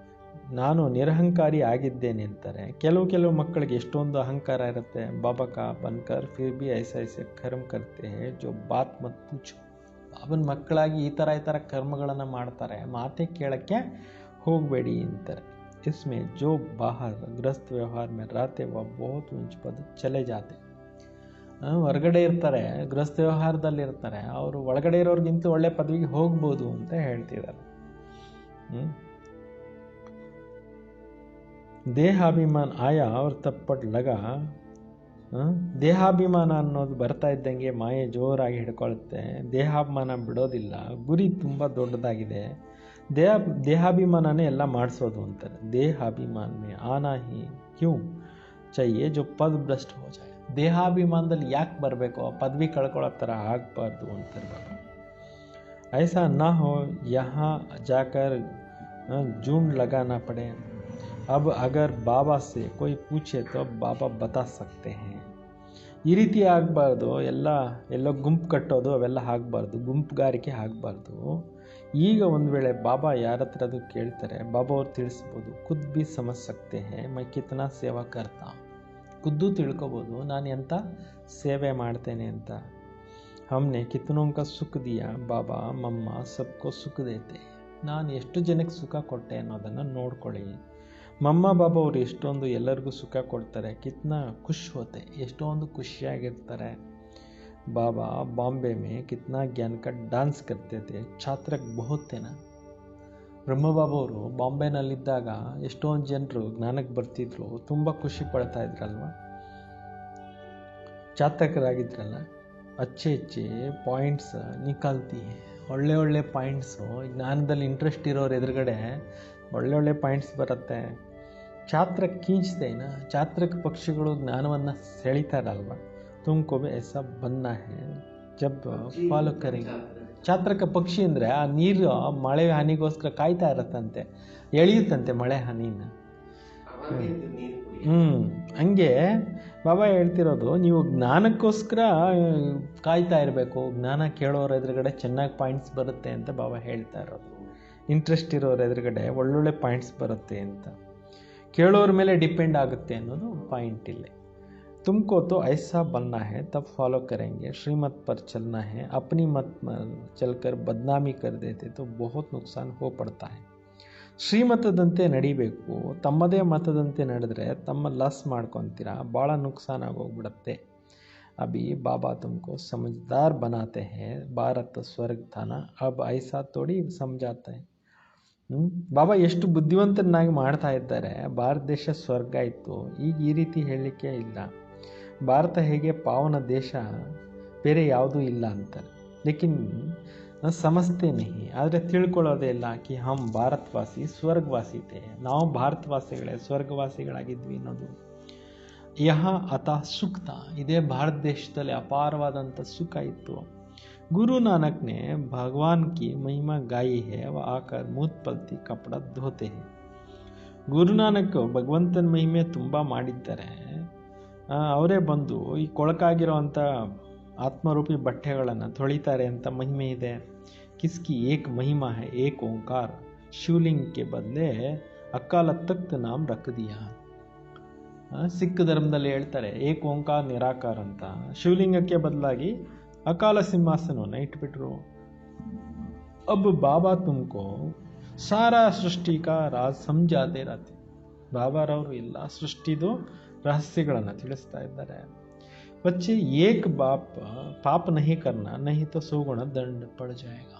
ನಾನು ನಿರಹಂಕಾರಿ ಆಗಿದ್ದೇನೆ ಅಂತಾರೆ. ಕೆಲವು ಮಕ್ಕಳಿಗೆ ಎಷ್ಟೊಂದು ಅಹಂಕಾರ ಇರುತ್ತೆ. ಬಾಬಾ ಕಾ ಬನ್ಕರ್ ಫಿರ್ ಭಿ ಐಸಾ ಐಸೆ ಕರ್ಮ ಕರ್ತೆ ಹೇ ಜೋ ಬಾತ್ ಮತ್ ಪೂಛೋ. ಬಾಬನ ಮಕ್ಕಳಾಗಿ ಈ ಥರ ಕರ್ಮಗಳನ್ನು ಮಾಡ್ತಾರೆ, ಮಾತೆ ಕೇಳೋಕ್ಕೆ ಹೋಗಬೇಡಿ ಅಂತಾರೆ. इसमें जो बाहर गृहस्थ व्यवहार में रहते वह बहुत ऊंच पद चले जाते. ಹೊರಗಡೆ ಇರ್ತಾರೆ, ಗೃಹಸ್ಥ ವ್ಯವಹಾರದಲ್ಲಿ ಇರ್ತಾರೆ, ಅವರು ಒಳಗಡೆ ಇರೋರಿಗಿಂತ ಒಳ್ಳೆ ಪದವಿಗೆ ಹೋಗ್ಬೋದು ಅಂತ ಹೇಳ್ತಿದ್ದಾರೆ. ದೇಹಾಭಿಮಾನ ಆಯಾ ಅವ್ರ ತಪ್ಪಟ್ ಲಗ. ದೇಹಾಭಿಮಾನ ಅನ್ನೋದು ಬರ್ತಾ ಇದ್ದಂಗೆ ಮಾಯೆ ಜೋರಾಗಿ ಹಿಡ್ಕೊಳುತ್ತೆ. ದೇಹಾಭಿಮಾನ ಬಿಡೋದಿಲ್ಲ. ಗುರಿ ತುಂಬ ದೊಡ್ಡದಾಗಿದೆ. ದೇಹಾಭಿಮಾನನೇ ಎಲ್ಲ ಮಾಡಿಸೋದು ಅಂತಾರೆ. ದೇಹಾಭಿಮಾನ ಮೇ ಆನಾ ಹಿ ಕ್ಯೂ चाहिए जो पद भ्रष्ट हो जाए. ದೇಹಾಭಿಮಾನದಲ್ಲಿ ಯಾಕೆ ಬರಬೇಕು, ಪದವಿ ಕಳ್ಕೊಳ್ಳೋ ಥರ ಆಗಬಾರ್ದು ಅಂತಿರ್ಬೇಕು. ऐसा ना हो यहाँ जाकर जून लगाना पड़े. अब अगर बाबा से कोई पूछे तो बाबा बता सकते हैं. ಈ ರೀತಿ ಆಗಬಾರ್ದು. ಎಲ್ಲ ಗುಂಪು ಕಟ್ಟೋದು ಅವೆಲ್ಲ ಆಗಬಾರ್ದು, ಗುಂಪುಗಾರಿಕೆ ಆಗಬಾರ್ದು. ಈಗ ಒಂದು ವೇಳೆ ಬಾಬಾ ಯಾರ ಹತ್ರ ಅದು ಕೇಳ್ತಾರೆ, ಬಾಬಾ ಅವ್ರು ತಿಳಿಸ್ಬೋದು. ಖುದ್ ಭಿ ಸಮझ सकते हैं मैं कितना सेवा करता. ಖುದ್ದು ತಿಳ್ಕೊಬೋದು ನಾನು ಎಂಥ ಸೇವೆ ಮಾಡ್ತೇನೆ ಅಂತ. हमने कितनों का सुख दिया, ಬಾಬಾ ಮಮ್ಮ ಸಬ್ಕೋ ಸುಖ ದೇತೆ. ನಾನು ಎಷ್ಟು ಜನಕ್ಕೆ ಸುಖ ಕೊಟ್ಟೆ ಅನ್ನೋದನ್ನು ನೋಡ್ಕೊಳ್ಳಿ. ಮಮ್ಮ ಬಾಬಾ ಅವರು ಎಷ್ಟೊಂದು ಎಲ್ಲರಿಗೂ ಸುಖ ಕೊಡ್ತಾರೆ. ಕಿತ್ನಾ ಖುಷ್ ಹೋತೆ, ಎಷ್ಟೊಂದು ಖುಷಿಯಾಗಿರ್ತಾರೆ. ಬಾಬಾ ಬಾಂಬೆ ಮೇ ಕಿತ್ನಾ ಜ್ಞಾನ ಕಾ ಡಾನ್ಸ್ ಕರ್ತೆ थे, ಛಾತ್ರಕ್ಕೆ ಬಹುತ್ ಥೇನ. ಬ್ರಹ್ಮಬಾಬಾ ಅವರು ಬಾಂಬೆನಲ್ಲಿದ್ದಾಗ ಎಷ್ಟೊಂದು ಜನರು ಜ್ಞಾನಕ್ಕೆ ಬರ್ತಿದ್ರು, ತುಂಬ ಖುಷಿ ಪಡ್ತಾ ಇದ್ರಲ್ವ, ಚಾತಕರಾಗಿದ್ರಲ್ಲ. अच्छे ಪಾಯಿಂಟ್ಸ್ ನಿಕಾಲ್ತಿ. ಒಳ್ಳೆ ಪಾಯಿಂಟ್ಸು ಜ್ಞಾನದಲ್ಲಿ ಇಂಟ್ರೆಸ್ಟ್ ಇರೋರು ಎದುರುಗಡೆ ಒಳ್ಳೆ ಪಾಯಿಂಟ್ಸ್ ಬರುತ್ತೆ. ಛಾತ್ರಕ್ಕೆ ಕೀಂಚ್ತೇನ, ಛಾತ್ರಕ್ಕೆ ಪಕ್ಷಿಗಳು ಜ್ಞಾನವನ್ನು ಸೆಳಿತಾರಲ್ವ. ತುಮಕೋ ಭಿ ಐಸಾ ಬನ್ನ ಹೇ ಜಬ್ ಫಾಲೋ ಕರೆಂಗೆ. ಛಾತ್ರಕ್ಕೆ ಪಕ್ಷಿ ಅಂದರೆ ಆ ನೀರು ಮಳೆ ಹಾನಿಗೋಸ್ಕರ ಕಾಯ್ತಾ ಇರತ್ತಂತೆ, ಎಳೆಯುತ್ತಂತೆ ಮಳೆ ಹಾನಿನ. ಹಂಗೆ ಬಾಬಾ ಹೇಳ್ತಿರೋದು, ನೀವು ಜ್ಞಾನಕ್ಕೋಸ್ಕರ ಕಾಯ್ತಾ ಇರಬೇಕು. ಜ್ಞಾನ ಕೇಳೋರ ಎದುರುಗಡೆ ಚೆನ್ನಾಗಿ ಪಾಯಿಂಟ್ಸ್ ಬರುತ್ತೆ ಅಂತ ಬಾಬಾ ಹೇಳ್ತಾ ಇರೋದು. ಇಂಟ್ರೆಸ್ಟ್ ಇರೋರ ಎದುರುಗಡೆ ಒಳ್ಳೊಳ್ಳೆ ಪಾಯಿಂಟ್ಸ್ ಬರುತ್ತೆ ಅಂತ. ಕೇಳೋರ ಮೇಲೆ ಡಿಪೆಂಡ್ ಆಗುತ್ತೆ ಅನ್ನೋದು ಪಾಯಿಂಟ್ ಇಲ್ಲಿ. तुमको तो ऐसा बनना है तब फॉलो करेंगे, श्रीमत पर चलना है. अपनी मत चलकर बदनामी कर देते तो बहुत नुकसान हो पड़ता है. ಶ್ರೀಮತದಂತೆ ನಡಿಬೇಕು. ತಮ್ಮದೇ ಮತದಂತೆ ನಡೆದ್ರೆ ತಮ್ಮ ಲಾಸ್ ಮಾಡ್ಕೊತೀರ, ಭಾಳ ನುಕ್ಸಾನ್ ಆಗೋಗ್ಬಿಡುತ್ತೆ. ಅಭಿ ಬಾಬಾ ತುಮಕೋ ಸಮಜ್ದಾರ್ ಬನಾತೆ ಹೇ, ಭಾರತ ಸ್ವರ್ಗ ಥಾನ ಅಬ್ ಐಸಾ ತೋಡಿ ಸಮಜಾತೆ. ಬಾಬಾ ಎಷ್ಟು ಬುದ್ಧಿವಂತನಾಗಿ ಮಾಡ್ತಾ ಇದ್ದಾರೆ. ಭಾರತ ದೇಶ ಸ್ವರ್ಗ ಇತ್ತು, ಈಗ ಈ ರೀತಿ ಹೇಳಲಿಕ್ಕೆ ಇಲ್ಲ. ಭಾರತ ಹೇಗೆ ಪಾವನ ದೇಶ ಬೇರೆ ಯಾವುದೂ ಇಲ್ಲ ಅಂತಾರೆ. ಲೇಕಿನ್ ಸಮಸ್ತೆ ನಹಿ, ಆದರೆ ತಿಳ್ಕೊಳ್ಳೋದೇ ಇಲ್ಲ ಕಿ ಹಮ್ ಭಾರತವಾಸಿ ಸ್ವರ್ಗವಾಸಿ ಥೇ, ನಾವು ಭಾರತವಾಸಿಗಳೇ ಸ್ವರ್ಗವಾಸಿಗಳಾಗಿದ್ವಿ ಅನ್ನೋದು. ಯಹ ಅತಾ ಸುಖ, ಇದೇ ಭಾರತ ದೇಶದಲ್ಲಿ ಅಪಾರವಾದಂಥ ಸುಖ ಇತ್ತು. ಗುರು ನಾನಕ್ನೆ ಭಗವಾನ್ ಕಿ ಮಹಿಮಾ ಗಾಯಿ ಹೇ ವ ಆಕರ್ ಮೂತ್ ಪಲ್ತಿ ಕಪಡ ಧೋತೆ ಹೇ. ಗುರುನಾನಕ್ ಭಗವಂತನ ಮಹಿಮೆ ತುಂಬ ಮಾಡಿದ್ದಾರೆ. ಅವರೇ ಬಂದು ಈ ಕೊಳಕಾಗಿರೋವಂಥ ಆತ್ಮರೂಪಿ ಬಟ್ಟೆಗಳನ್ನು ತೊಳಿತಾರೆ ಅಂತ ಮಹಿಮೆ ಇದೆ. ಕಿಸ್ಕಿ ಏಕ್ ಮಹಿಮಾ ಹೈ ಏಕ್ ಓಂಕಾರ, ಶಿವಲಿಂಗ ಕೆ ಬದಲೇ ಅಕಾಲ ತಖ್ತ್ ನಾಮ್ ರಖ್ ದಿಯಾ. ಸಿಖ್ ಧರ್ಮದಲ್ಲಿ ಹೇಳ್ತಾರೆ ಏಕ್ ಓಂಕಾರ ನಿರಾಕಾರ ಅಂತ. ಶಿವಲಿಂಗಕ್ಕೆ ಬದಲಾಗಿ ಅಕಾಲ ಸಿಂಹಾಸನವನ್ನು ಇಟ್ಬಿಟ್ರು. ಅಬ್ ಬಾಬಾ ತುಮಕೋ ಸಾರಾ ಸೃಷ್ಟಿ ಕಾ ರಾಜ್ ಸಮಜಾತೆ रहते ಬಾಬಾರವರು ಎಲ್ಲ ಸೃಷ್ಟಿದು ರಹಸ್ಯಗಳನ್ನು ತಿಳಿಸ್ತಾ ಇದ್ದಾರೆ. बच्चे एक बाप पाप नहीं करना नहीं तो ಸೋಗುಣ ದಂಡ ಪಡ ಜಾಯೇಗಾ.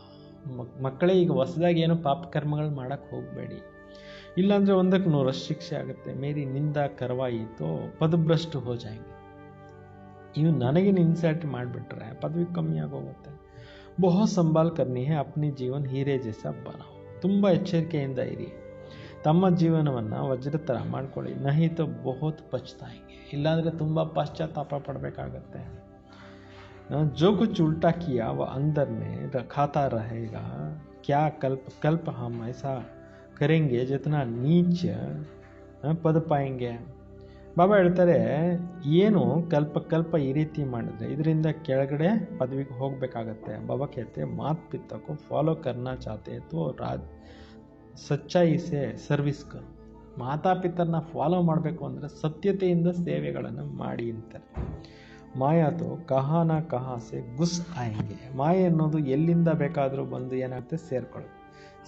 ಮಕ್ಕಳೇ, ಈಗ ಹೊಸದಾಗಿ ಏನು ಪಾಪ ಕರ್ಮಗಳು ಮಾಡಕ್ಕೆ ಹೋಗಬೇಡಿ, ಇಲ್ಲಾಂದರೆ 100ಕ್ಕೆ 100 ಶಿಕ್ಷೆ ಆಗುತ್ತೆ. ಮೇರಿ ನಿಂದ ಕರ್ವಾಯಿ ತೋ ಪದಭ್ರಷ್ಟ ಹೋ ಜಾಯೇಂಗೆ. ಇವು ನನಗೆ ಇನ್ಸಲ್ಟ್ ಮಾಡಿಬಿಟ್ರೆ ಪದವಿ ಕಮ್ಮಿ ಆಗೋಗುತ್ತೆ. ಬಹು ಸಂಭಾಲ್ ಕರ್ನಿ ಹೇ ಅಪ್ನಿ ಜೀವನ್ ಹೀರೆ ಜೈಸಾ ಬನಾओ. ತುಂಬ ಎಚ್ಚರಿಕೆಯಿಂದ ಇರಿ, ತಮ್ಮ ಜೀವನವನ್ನು ವಜ್ರ ಥರ ಮಾಡ್ಕೊಳ್ಳಿ. ನಹಿ ತೋ ಬಹುತ್ ಪಚ್ತಾಯೇಂಗೆ. ಇಲ್ಲಾಂದರೆ ತುಂಬ ಪಶ್ಚಾತ್ತಾಪ ಪಡಬೇಕಾಗತ್ತೆ. जो कुछ उल्टा किया वह अंदर में रखाता रहेगा. क्या कल्प कल्प हम ऐसा करेंगे जितना नीच पद पाएंगे. ಬಾಬಾ ಹೇಳ್ತಾರೆ, ಏನು ಕಲ್ಪ ಈ ರೀತಿ ಮಾಡಿದ್ರೆ ಇದರಿಂದ ಕೆಳಗಡೆ ಪದವಿಗೆ ಹೋಗಬೇಕಾಗತ್ತೆ. ಬಾಬಾ कहते मात पिता को फॉलो करना चाहते तो राज सच्चाई से सर्विस करो. ಮಾತಾಪಿತರನ್ನ ಫಾಲೋ ಮಾಡಬೇಕು ಅಂದರೆ ಸತ್ಯತೆಯಿಂದ ಸೇವೆಗಳನ್ನು ಮಾಡಿ ಅಂತಾರೆ. ಮಾಯಾ ತೋ ಕಹಾ ನಾ ಕಹಾ ಸೆ ಗುಸ್ ಆಯಂಗೆ. ಮಾಯೆ ಅನ್ನೋದು ಎಲ್ಲಿಂದ ಬೇಕಾದರೂ ಬಂದು ಏನಾಗುತ್ತೆ ಸೇರ್ಕೊಳ್ಳೋದು.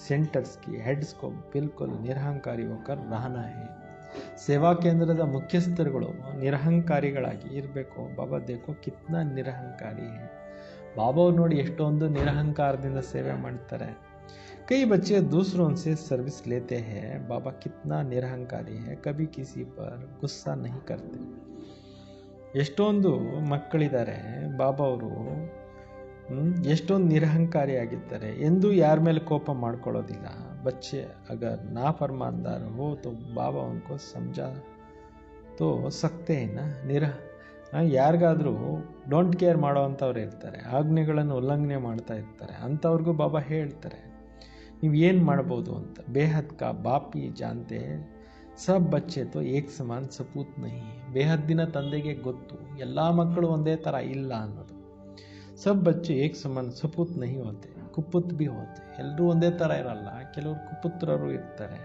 ಸೆಂಟರ್ಸ್ ಕಿ ಹೆಡ್ಸ್ ಕೋ ಬಿಲ್ಕುಲ್ ನಿರಹಂಕಾರಿ ಹೋಕರ್ ರಹನಾ ಹೇ. ಸೇವಾ ಕೇಂದ್ರದ ಮುಖ್ಯಸ್ಥರುಗಳು ನಿರಹಂಕಾರಿಗಳಾಗಿ ಇರಬೇಕು. ಬಾಬಾ ದೇಖೋ ಕಿತ್ನಾ ನಿರಹಂಕಾರಿ ಹೇ. ಬಾಬಾ ಅವ್ರು ನೋಡಿ ಎಷ್ಟೊಂದು ನಿರಹಂಕಾರದಿಂದ ಸೇವೆ ಮಾಡ್ತಾರೆ. कई बच्चे दूसरों से सर्विस लेते हैं. बाबा कितना निरहंकारी है, कभी किसी पर गुस्सा नहीं करते. ಎಷ್ಟೊಂದು ಮಕ್ಕಳಿದ್ದಾರೆ, ಬಾಬಾ ಅವರು ಎಷ್ಟೊಂದು ನಿರಹಂಕಾರಿಯಾಗಿದ್ದಾರೆ, ಎಂದೂ ಯಾರ ಮೇಲೆ ಕೋಪ ಮಾಡ್ಕೊಳ್ಳೋದಿಲ್ಲ. ಬಚ್ಚೆ ಅಗರ್ ನಾ ಫರ್ಮಾನ್ದಾರ ಹೋ ತೋ ಬಾಬಾ ಉನ್ಕೋ ಸಮಜಾ ತೋ ಸಕ್ತೆ ಯಾರಿಗಾದರೂ ಡೋಂಟ್ ಕೇರ್ ಮಾಡೋ ಅಂಥವ್ರು ಇರ್ತಾರೆ, ಆಜ್ಞೆಗಳನ್ನು ಉಲ್ಲಂಘನೆ ಮಾಡ್ತಾ ಇರ್ತಾರೆ, ಅಂಥವ್ರಿಗೂ ಬಾಬಾ ಹೇಳ್ತಾರೆ ನೀವು ಏನು ಮಾಡ್ಬೋದು ಅಂತ. ಬೇಹದ್ ಕಾ ಬಾಪಿ ಜಾನ್ತೆ ಸಬ್ ಬಚ್ಚೆ ತೋ ಏಕ್ ಸಮಾನ್ ಸಪೂತ್ ನಹಿ. ಬೇಹದ್ದಿನ ತಂದೆಗೆ ಗೊತ್ತು ಎಲ್ಲ ಮಕ್ಕಳು ಒಂದೇ ಥರ ಇಲ್ಲ ಅನ್ನೋದು. ಸಬ್ ಬಚ್ಚೆ ಏಕ್ ಸಮಾನ್ ಸಪೂತ್ ನಹಿ ಹೋತೆ, ಕುಪುತ್ ಭಿ ಹೋತೆ. ಎಲ್ಲರೂ ಒಂದೇ ಥರ ಇರಲ್ಲ, ಕೆಲವರು ಕುಪುತ್ರರು ಇರ್ತಾರೆ.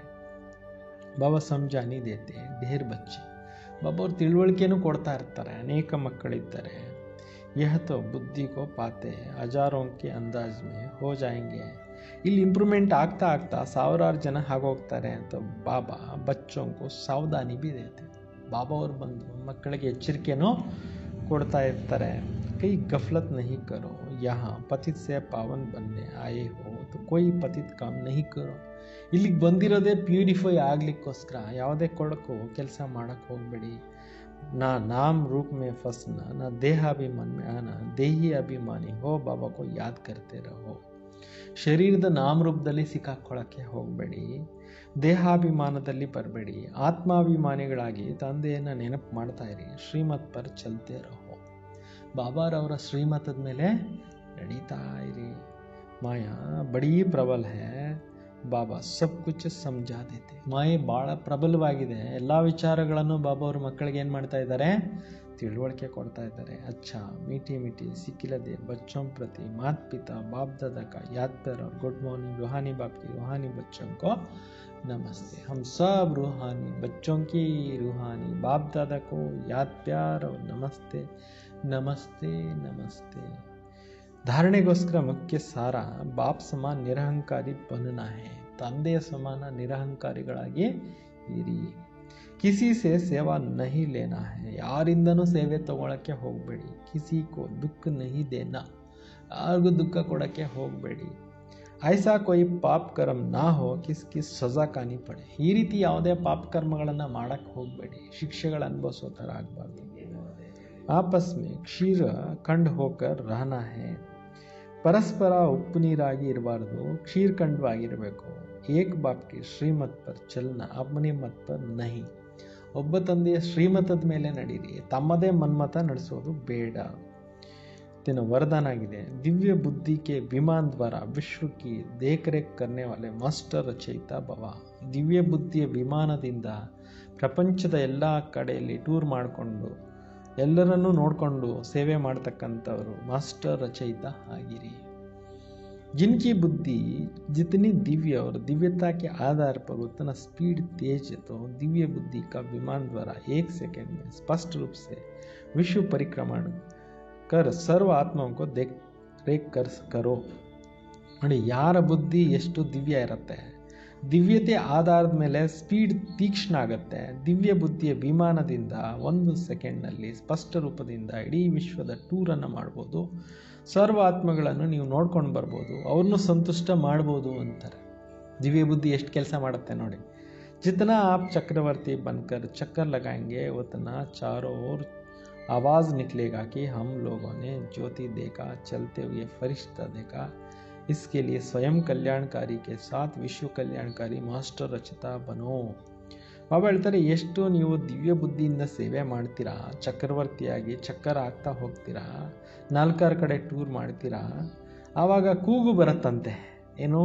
ಬಾಬಾ ಸಮಜಾನಿ ದೇತೆ ಢೇರ್ ಬಚ್ಚೆ. ಬಾಬಾ ಅವ್ರು ತಿಳುವಳಿಕೆನೂ ಕೊಡ್ತಾ ಇರ್ತಾರೆ, ಅನೇಕ ಮಕ್ಕಳಿದ್ದಾರೆ. ಯಹ ತೋ ಬುದ್ಧಿ ಕೋ ಪಾತೆ ಹಜಾರೋಂ ಕೆ ಅಂದಾಜ್ ಮೇ ಹೋ ಜಾಯೆಂಗೆ. ಇಲ್ಲಿ ಇಂಪ್ರೂವ್ಮೆಂಟ್ ಆಗ್ತಾ ಆಗ್ತಾ ಸಾವಿರಾರು ಜನ ಆಗೋಗ್ತಾರೆ ಅಂತ ಬಾಬಾ ಬಚ್ಚೋಂಕು ಸಾವಧಾನಿ ಬಿ ದೇತೆ. ಬಾಬಾ ಅವ್ರು ಬಂದು ಮಕ್ಕಳಿಗೆ ಎಚ್ಚರಿಕೆನೂ ಕೊಡ್ತಾ ಇರ್ತಾರೆ. ಕೈ ಗಫಲತ್ ನಹಿ ಕರೋ, ಯಹಾ ಪತಿತ್ ಸೆ ಪಾವನ್ ಬನ್ನೆ ಆಯೇ ಹೋ ತೋ ಕೊಯ್ ಪತಿತ್ ಕಾಮ್ ನಹಿ ಕರೋ. ಇಲ್ಲಿಗೆ ಬಂದಿರೋದೇ ಪ್ಯೂರಿಫೈ ಆಗ್ಲಿಕ್ಕೋಸ್ಕರ, ಯಾವುದೇ ಕೊಳಕು ಕೆಲಸ ಮಾಡಕ್ಕೆ ಹೋಗಬೇಡಿ. ನಾ ನಾಮ್ ರೂಪ್ ಮೇ ಫಸ್ನ ನಾ ದೇಹಾಭಿಮಾನ್ ಮೇ ಆನಾ ದೇಹಿ ಅಭಿಮಾನಿ ಹೋ ಬಾಬಾ ಕೋ ಯಾದ್ ಕರ್ತೆ ರಹೋ. ಶರೀರದ ನಾಮರೂಪದಲ್ಲಿ ಸಿಕ್ಕಾಕೊಳ್ಳೋಕ್ಕೆ ಹೋಗಬೇಡಿ, ದೇಹಾಭಿಮಾನದಲ್ಲಿ ಬರಬೇಡಿ. ಆತ್ಮಾಭಿಮಾನಿಗಳಾಗಿ ತಂದೆಯನ್ನು ನೆನಪು ಮಾಡ್ತಾ ಇರಿ. ಶ್ರೀಮತ್ ಪರ್ ಚಲ್ತೆ ರಹೋ. ಬಾಬಾರವರ ಶ್ರೀಮತದ ಮೇಲೆ ನಡೀತಾ ಇರಿ. ಮಾಯಾ ಬಡೀ ಪ್ರಬಲ ಹೇ, ಬಾಬಾ ಸಬ್ ಕುಚ್ ಸಮಜಾ ದೇತೆ. ಮಾಯೆ ಭಾಳ ಪ್ರಬಲವಾಗಿದೆ. ಎಲ್ಲ ವಿಚಾರಗಳನ್ನು ಬಾಬಾ ಅವ್ರ ಮಕ್ಕಳಿಗೆ ಏನು ಮಾಡ್ತಾ ಇದ್ದಾರೆ, ತಿಳುವಳಿಕೆ ಕೊಡ್ತಾ ಇದ್ದಾರೆ. ಅಚ್ಚಾ ಮೀಠಿ ಮೀಠಿ ಸಿಕ್ಕಿಲದೆ ಬಚ್ಚೋಂ ಪ್ರತಿ ಮಾತ್ ಪಿತಾ ಬಾಪ್ दादा का याद कर और गुड मॉर्निंग रूहानी बाप की रूहानी बच्चों को नमस्ते. हम सब रूहानी बच्चों की रूहानी बाप दादा को याद प्यार और नमस्ते नमस्ते नमस्ते. ಧಾರಣೆಗೋಸ್ಕರ ಮುಖ್ಯ ಸಾರ ಬಾಪ್ ಸಮಾನ ನಿರಹಂಕಾರಿ ಬನ್ನಾ ಹೇ. ತಂದೆಯ ಸಮಾನ ನಿರಹಂಕಾರಿಗಳಾಗಿ ಇರಿ. ಕಿಸಿ ಸೇ ಸೇವಾ ನಹಿ ಲೇನಾ ಹೇ. ಯಾರಿಂದನೂ ಸೇವೆ ತಗೊಳ್ಳೋಕ್ಕೆ ಹೋಗಬೇಡಿ. ಕಿಸಿ ಕೋ ದುಃಖ ನಹಿ ದೇನಾ. ಯಾರಿಗೂ ದುಃಖ ಕೊಡೋಕ್ಕೆ ಹೋಗಬೇಡಿ. ಐಸಾ ಕೊಯ್ ಪಾಪ ಕರ್ಮ ನಾ ಹೋ ಕಿಸ್ಕಿ ಸಜಾ ಕಾನಿ ಪಡೆ. ಈ ರೀತಿ ಯಾವುದೇ ಪಾಪ ಕರ್ಮಗಳನ್ನು ಮಾಡೋಕ್ಕೆ ಹೋಗಬೇಡಿ, ಶಿಕ್ಷೆಗಳು ಅನುಭವಿಸೋ ಥರ ಆಗಬಾರ್ದು. ಆಪಸ್ ಮೇ ಕ್ಷೀರ ಖಂಡ್ ಹೋಕರ್ ರಹನಾ ಹೇ. ಪರಸ್ಪರ ಉಪ್ಪು ನೀರಾಗಿ ಇರಬಾರ್ದು, ಕ್ಷೀರ್ಖಂಡವಾಗಿರಬೇಕು. ಏಕ್ ಬಾಪ್ ಕಿ ಶ್ರೀಮತ್ ಪರ್ ಚಲನ ಅಪ್ನೆ ಮತ್ ಪರ್ ನಹಿ. ಒಬ್ಬ ತಂದೆಯ ಶ್ರೀಮತದ ಮೇಲೆ ನಡೀರಿ, ತಮ್ಮದೇ ಮನ್ಮತ ನಡೆಸೋದು ಬೇಡ. तेना वरदान आಗಿದೆ. दिव्य बुद्धि के विमान द्वारा विश्व की देखरेख करने वाले मास्टर रचयिता भव. ದಿವ್ಯ ಬುದ್ಧಿಯ ವಿಮಾನದಿಂದ ಪ್ರಪಂಚದ ಎಲ್ಲ ಕಡೆಯಲ್ಲಿ ಟೂರ್ ಮಾಡಿಕೊಂಡು ಎಲ್ಲರನ್ನೂ ನೋಡಿಕೊಂಡು ಸೇವೆ ಮಾಡ್ತಕ್ಕಂಥವರು ಮಾಸ್ಟರ್ ರಚಯಿತ ಆಗಿರಿ. जिनकी बुद्धि जितनी दिव्य और दिव्यता के आधार पर उतना स्पीड तेज है, तो दिव्य बुद्धि का विमान द्वारा 1 सेकेंड में स्पष्ट रूप से विश्व परिक्रमण कर सर्व आत्माओं को देख रेख करो. ನೋಡಿ, ಯಾರ ಬುದ್ಧಿ ಎಷ್ಟು ದಿವ್ಯ ಇರುತ್ತೆ ದಿವ್ಯತೆ ಆಧಾರದ ಮೇಲೆ ಸ್ಪೀಡ್ ತೀಕ್ಷ್ಣ ಆಗುತ್ತೆ. ದಿವ್ಯ ಬುದ್ಧಿಯ ವಿಮಾನದಿಂದ 1 ಸೆಕೆಂಡ್ನಲ್ಲಿ ಸ್ಪಷ್ಟ ರೂಪದಿಂದ ಇಡೀ ವಿಶ್ವದ ಟೂರನ್ನು ಮಾಡ್ಬೋದು. ಸರ್ವ ಆತ್ಮಗಳನ್ನು ನೀವು ನೋಡ್ಕೊಂಡು ಬರ್ಬೋದು, ಅವ್ರನ್ನೂ ಸಂತುಷ್ಟ ಮಾಡ್ಬೋದು ಅಂತಾರೆ. ದಿವ್ಯ ಬುದ್ಧಿ ಎಷ್ಟು ಕೆಲಸ ಮಾಡುತ್ತೆ ನೋಡಿ. जितना आप चक्रवर्ती बनकर चक्कर लगाएंगे उतना चारों ओर आवाज़ निकलेगा कि हम लोगों ने ज्योति देखा, चलते हुए फरिश्ता देखा. इसके लिए स्वयं कल्याणकारी के साथ विश्व कल्याणकारी ಮಾಸ್ಟರ್ ರಚಿತಾ ಬನೋ. ಬಾಬಾ ಹೇಳ್ತಾರೆ, ಎಷ್ಟು ನೀವು ದಿವ್ಯ ಬುದ್ಧಿಯಿಂದ ಸೇವೆ ಮಾಡ್ತೀರಾ, ಚಕ್ರವರ್ತಿಯಾಗಿ ಚಕ್ಕರ್ ಆಗ್ತಾ ಹೋಗ್ತೀರಾ, 4 ಕಡೆ ಟೂರ್ ಮಾಡ್ತೀರಾ, ಆವಾಗ ಕೂಗು ಬರುತ್ತಂತೆ. ಏನು,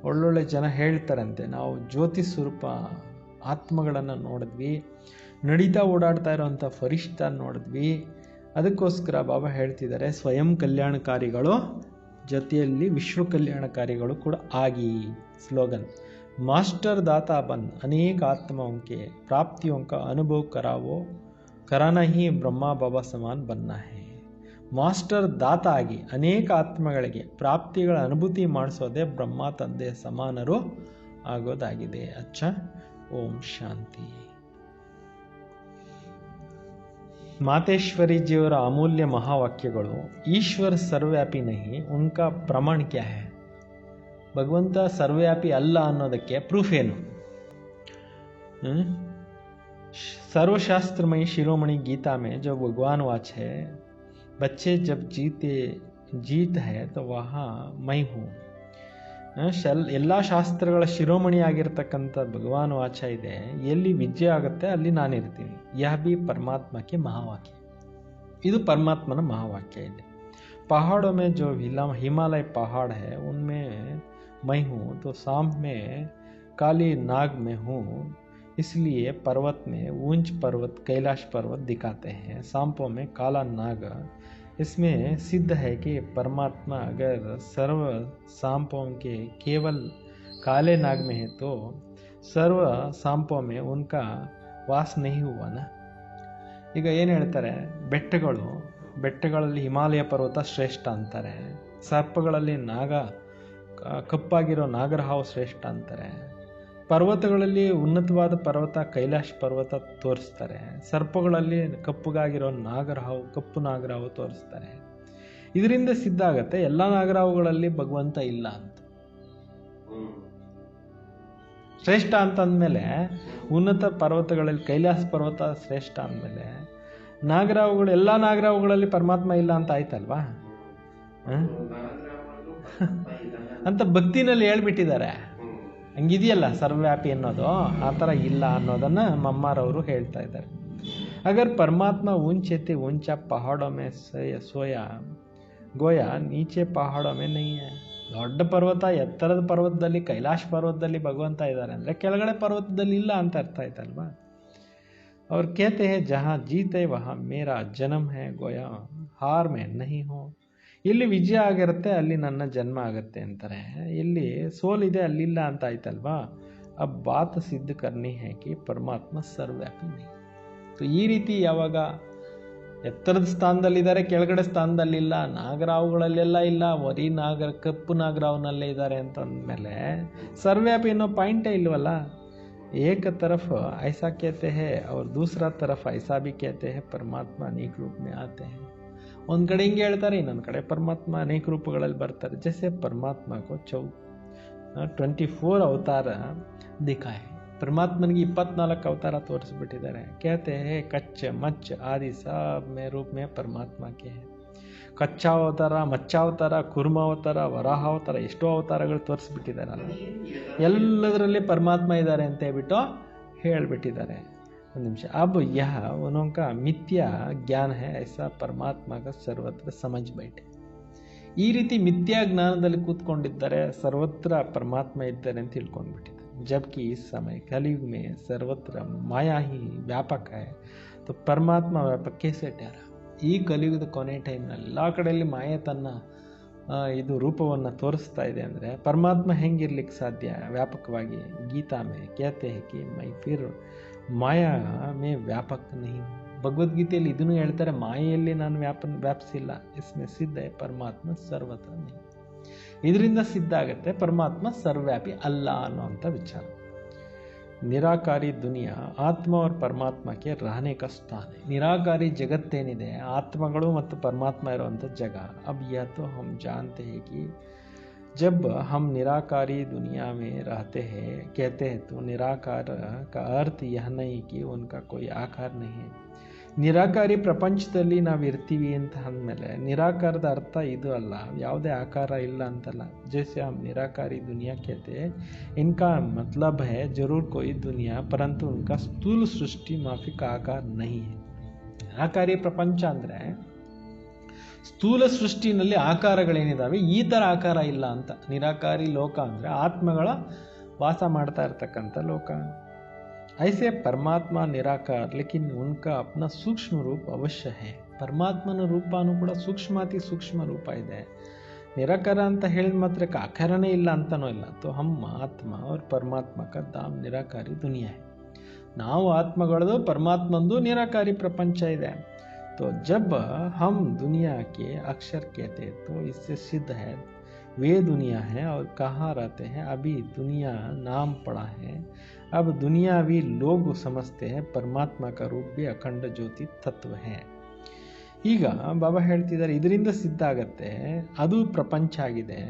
ಒಳ್ಳೊಳ್ಳೆ ಜನ ಹೇಳ್ತಾರಂತೆ, ನಾವು ಜ್ಯೋತಿ ಸ್ವರೂಪ ಆತ್ಮಗಳನ್ನು ನೋಡಿದ್ವಿ, ನಡೀತಾ ಓಡಾಡ್ತಾ ಇರೋವಂಥ ಫರಿಷ್ಠ ನೋಡಿದ್ವಿ. ಅದಕ್ಕೋಸ್ಕರ ಬಾಬಾ ಹೇಳ್ತಿದ್ದಾರೆ, ಸ್ವಯಂ ಕಲ್ಯಾಣಕಾರಿಗಳು ಜೊತೆಯಲ್ಲಿ ವಿಶ್ವ ಕಲ್ಯಾಣಕಾರಿಗಳು ಕೂಡ ಆಗಿ. ಸ್ಲೋಗನ್, ಮಾಸ್ಟರ್ दाता बन अनेक आत्माओं के प्राप्तियों का अनुभव कराना ही ब्रह्मा बाबा समान बनना है. ಮಾಸ್ಟರ್ ದಾತ ಆಗಿ ಅನೇಕ ಆತ್ಮಗಳಿಗೆ ಪ್ರಾಪ್ತಿಗಳ ಅನುಭೂತಿ ಮಾಡಿಸೋದೇ ಬ್ರಹ್ಮ ತಂದೆ ಸಮಾನರು ಆಗೋದಾಗಿದೆ. ಅಚ್ಚ, ಓಂ ಶಾಂತಿ. ಮಾತೇಶ್ವರಿ ಜಿಯವರ ಅಮೂಲ್ಯ ಮಹಾವಾಕ್ಯಗಳು. ಈಶ್ವರ ಸರ್ವ್ಯಾಪಿ ನಹಿ, ಉನ್ಕಾ ಪ್ರಮಾಣ ಕ್ಯಾ ಹೈ? ಭಗವಂತ ಸರ್ವ್ಯಾಪಿ ಅಲ್ಲ ಅನ್ನೋದಕ್ಕೆ ಪ್ರೂಫ್ ಏನು? सर्वशास्त्रमयी शिरोमणि गीता में जो भगवान वाच है, बच्चे जब जीत है तो वहाँ मैं हूँ. ಎಲ್ಲ ಶಾಸ್ತ್ರಗಳ ಶಿರೋಮಣಿ ಆಗಿರ್ತಕ್ಕಂಥ ಭಗವಾನ್ ವಾಚ ಇದೆ, ಎಲ್ಲಿ ವಿಜಯ ಆಗುತ್ತೆ ಅಲ್ಲಿ ನಾನಿರ್ತೀನಿ. ಯಹ ಬಿ ಪರಮಾತ್ಮಕ್ಕೆ ಮಹಾವಾಕ್ಯ, ಇದು ಪರಮಾತ್ಮನ ಮಹಾವಾಕ್ಯ ಇದೆ. पहाड़ों में जो हिमालय पहाड़ है उनमें मैं हूँ, तो सांप में काली नाग में हूँ, इसलिए पर्वत में ऊंच पर्वत कैलाश पर्वत दिखाते हैं. सांपों में काला नाग, इसमें सिद्ध है कि परमात्मा अगर सर्व सांपों के केवल काले नाग में है तो सर्व सांपों में उनका ವಾಸ नहीं हुआ ना. ಈಗ ಏನು ಹೇಳ್ತಾರೆ, ಬೆಟ್ಟಗಳಲ್ಲಿ ಹಿಮಾಲಯ ಪರ್ವತ ಶ್ರೇಷ್ಠ ಅಂತಾರೆ, ಸರ್ಪಗಳಲ್ಲಿ ಕಪ್ಪಾಗಿರೋ ನಾಗರಹಾವು ಶ್ರೇಷ್ಠ ಅಂತಾರೆ, ಪರ್ವತಗಳಲ್ಲಿ ಉನ್ನತವಾದ ಪರ್ವತ ಕೈಲಾಶ್ ಪರ್ವತ ತೋರಿಸ್ತಾರೆ, ಸರ್ಪಗಳಲ್ಲಿ ಕಪ್ಪುಗಾಗಿರೋ ಕಪ್ಪು ನಾಗರಹಾವು ತೋರಿಸ್ತಾರೆ. ಇದರಿಂದ ಸಿದ್ಧ ಆಗತ್ತೆ ಎಲ್ಲ ನಾಗರಹಾವುಗಳಲ್ಲಿ ಭಗವಂತ ಇಲ್ಲ ಅಂತ. ಶ್ರೇಷ್ಠ ಅಂತಂದಮೇಲೆ ಉನ್ನತ ಪರ್ವತಗಳಲ್ಲಿ ಕೈಲಾಸ ಪರ್ವತ ಶ್ರೇಷ್ಠ ಅಂದಮೇಲೆ ನಾಗರಾವುಗಳು ಎಲ್ಲ ನಾಗರಾವುಗಳಲ್ಲಿ ಪರಮಾತ್ಮ ಇಲ್ಲ ಅಂತ ಆಯ್ತಲ್ವಾ ಅಂತ ಭಕ್ತಿನಲ್ಲಿ ಹೇಳ್ಬಿಟ್ಟಿದ್ದಾರೆ. ಹಂಗಿದೆಯಲ್ಲ ಸರ್ವ್ಯಾಪಿ ಅನ್ನೋದು, ಆ ಥರ ಇಲ್ಲ ಅನ್ನೋದನ್ನು ಮಮ್ಮಾರವರು ಹೇಳ್ತಾ ಇದ್ದಾರೆ. ಅಗರ್ ಪರಮಾತ್ಮ ऊंचे थे ऊंचा पहाड़ों में सोया गोया नीचे पहाड़ों में नहीं है. ದೊಡ್ಡ ಪರ್ವತ ಎತ್ತರದ ಪರ್ವತದಲ್ಲಿ ಕೈಲಾಶ ಪರ್ವತದಲ್ಲಿ ಭಗವಂತ ಇದ್ದಾರೆ ಅಂದರೆ ಕೆಳಗಡೆ ಪರ್ವತದಲ್ಲಿ ಇಲ್ಲ ಅಂತ ಅರ್ಥ ಆಯ್ತಲ್ವಾ. ಅವ್ರು कहते हैं जहाँ जीत है वहाँ मेरा जन्म है गोया हार में नहीं हो. ಎಲ್ಲಿ ವಿಜಯ ಆಗಿರುತ್ತೆ ಅಲ್ಲಿ ನನ್ನ ಜನ್ಮ ಆಗುತ್ತೆ ಅಂತಾರೆ, ಎಲ್ಲಿ ಸೋಲಿದೆ ಅಲ್ಲಿಲ್ಲ ಅಂತ ಆಯ್ತಲ್ವಾ. अब बात सिद्ध करनी है कि परमात्मा सर्वव्यापी नहीं. ಈ ರೀತಿ ಯಾವಾಗ ಎತ್ತರದ ಸ್ಥಾನದಲ್ಲಿದ್ದಾರೆ ಕೆಳಗಡೆ ಸ್ಥಾನದಲ್ಲಿಲ್ಲ, ನಾಗರಾವುಗಳಲ್ಲೆಲ್ಲ ಇಲ್ಲ, ವರಿ ಕಪ್ಪು ನಾಗರಾವ್ನಲ್ಲೇ ಇದ್ದಾರೆ ಅಂತ ಅಂದಮೇಲೆ ಸರ್ವ್ಯಾಪಿ ಅನ್ನೋ ಪಾಯಿಂಟೇ ಇಲ್ವಲ್ಲ. एक तरफ ऐसा कहते हैं और दूसरा तरफ ऐसा भी कहते हैं परमात्मा अनेक रूप में आते हैं. ಒಂದು ಕಡೆ ಹಿಂಗೆ ಹೇಳ್ತಾರೆ, ಇನ್ನೊಂದು ಕಡೆ ಪರಮಾತ್ಮ ಅನೇಕ ರೂಪಗಳಲ್ಲಿ ಬರ್ತಾರೆ. ಜैसे परमात्मा को 24 ಅವತಾರ ದಿಖಾಯೆ. ಪರಮಾತ್ಮನಿಗೆ 24 ಅವತಾರ ತೋರಿಸ್ಬಿಟ್ಟಿದ್ದಾರೆ. कहते हैं कच्च मच्छ आदि सब में रूप में परमात्मा के हैं. ಕಚ್ಚಾವತಾರ, ಮಚ್ಚಾವತಾರ, ಕುರ್ಮಾವತಾರ, ವರಾಹಾವತಾರ, ಎಷ್ಟೋ ಅವತಾರಗಳು ತೋರಿಸ್ಬಿಟ್ಟಿದ್ದಾರಲ್ಲ, ಎಲ್ಲದರಲ್ಲಿ ಪರಮಾತ್ಮ ಇದ್ದಾರೆ ಅಂತ ಹೇಳ್ಬಿಟ್ಟು ಹೇಳ್ಬಿಟ್ಟಿದ್ದಾರೆ. ಒಂದು ನಿಮಿಷ. अब यह उनका मिथ्या ज्ञान है ऐसा परमात्मा का सर्वत्र समझ बैठे. ಈ ರೀತಿ ಮಿಥ್ಯಾ ಜ್ಞಾನದಲ್ಲಿ ಕೂತ್ಕೊಂಡಿದ್ದಾರೆ, ಸರ್ವತ್ರ ಪರಮಾತ್ಮ ಇದ್ದಾರೆ ಅಂತ ತಿಳ್ಕೊಂಡ್ಬಿಟ್ಟಿದ್ದಾರೆ. जबकि इस समय कलयुग में सर्वत्र माया ही व्यापक है तो परमात्मा व्यापक कैसे ठहरा. ಈ ಕಲಿಯುಗದ ಕೊನೆ ಟೈಮ್ನಲ್ಲಿ ಎಲ್ಲ ಕಡೆಯಲ್ಲಿ ಮಾಯೆ ತನ್ನ ಇದು ರೂಪವನ್ನು ತೋರಿಸ್ತಾ ಇದೆ ಅಂದರೆ ಪರಮಾತ್ಮ ಹೆಂಗಿರ್ಲಿಕ್ಕೆ ಸಾಧ್ಯ ವ್ಯಾಪಕವಾಗಿ. ಗೀತಾ ಮೇ कहते हैं कि मैं फिर ಮಾಯಾ ಮೇ ವ್ಯಾಪಕ नहीं. ಭಗವದ್ಗೀತೆಯಲ್ಲಿ ಇದನ್ನು ಹೇಳ್ತಾರೆ, ಮಾಯೆಯಲ್ಲಿ ನಾನು ವ್ಯಾಪಿಸಿಲ್ಲ. इसमें सिद्ध है परमात्मा सर्वत्र नहीं. ಇದರಿಂದ ಸಿದ್ಧ ಆಗುತ್ತೆ ಪರಮಾತ್ಮ ಸರ್ವವ್ಯಾಪಿ ಅಲ್ಲ ಅನ್ನೋಂಥ ವಿಚಾರ. निराकारी दुनिया आत्मा और परमात्मा के रहने का स्थान है. निराकारी जगತ್ತೇನಿದೆ ಆತ್ಮಗಳು ಮತ್ತು ಪರಮಾತ್ಮ ಇರುವಂಥ जगह. अब यह तो हम जानते हैं कि जब हम निराकारी दुनिया में रहते हैं कहते हैं तो निराकार का अर्थ यह नहीं कि उनका कोई आकार नहीं है. ನಿರಾಕಾರಿ ಪ್ರಪಂಚದಲ್ಲಿ ನಾವು ಇರ್ತೀವಿ ಅಂತ ಅಂದಮೇಲೆ ನಿರಾಕಾರದ ಅರ್ಥ ಇದು ಅಲ್ಲ, ಯಾವುದೇ ಆಕಾರ ಇಲ್ಲ ಅಂತಲ್ಲ. जैसे हम निराकारी दुनिया कहते हैं इनका मतलब है जरूर कोई दुनिया परंतु उनका स्थूल सृष्टि माफिक आकार नहीं है. ನಿರಾಕಾರಿ ಪ್ರಪಂಚ ಅಂದರೆ ಸ್ಥೂಲ ಸೃಷ್ಟಿನಲ್ಲಿ ಆಕಾರಗಳೇನಿದಾವೆ ಈ ಥರ ಆಕಾರ ಇಲ್ಲ ಅಂತ. ನಿರಾಕಾರಿ ಲೋಕ ಅಂದರೆ ಆತ್ಮಗಳ ವಾಸ ಮಾಡ್ತಾ ಇರ್ತಕ್ಕಂಥ ಲೋಕ. ऐसे परमात्मा निराकार लेकिन उनका अपना सूक्ष्म रूप अवश्य है. ಪರಮಾತ್ಮನ ರೂಪನೂ ಕೂಡ ಸೂಕ್ಷ್ಮಾತಿ ಸೂಕ್ಷ್ಮ ರೂಪ ಇದೆ. ನಿರಾಕಾರ ಅಂತ ಹೇಳಿದ ಮಾತ್ರಕ್ಕೆ ಆಕಾರನೇ ಇಲ್ಲ ಅಂತನೂ ಇಲ್ಲ. तो हम आत्मा और परमात्मा का दाम निराकारी दुनिया है. ನಾವು ಆತ್ಮಗಳದು ಪರಮಾತ್ಮಂದು ನಿರಾಕಾರಿ ಪ್ರಪಂಚ ಇದೆ. तो जब हम दुनिया के अक्षर कहते हैं तो इससे सिद्ध है वे दुनिया है और कहाँ रहते हैं. अभी दुनिया नाम पड़ा है. अब दुनियावी लोग समझते हैं परमात्मा का रूप भी अखंड ज्योति तत्व है. ಈಗ ಬಾಬಾ ಹೇಳ್ತಿದ್ದಾರೆ ಇದರಿಂದ ಸಿದ್ಧ ಆಗತ್ತೆ ಅದು ಪ್ರಪಂಚ ಆಗಿದೆ.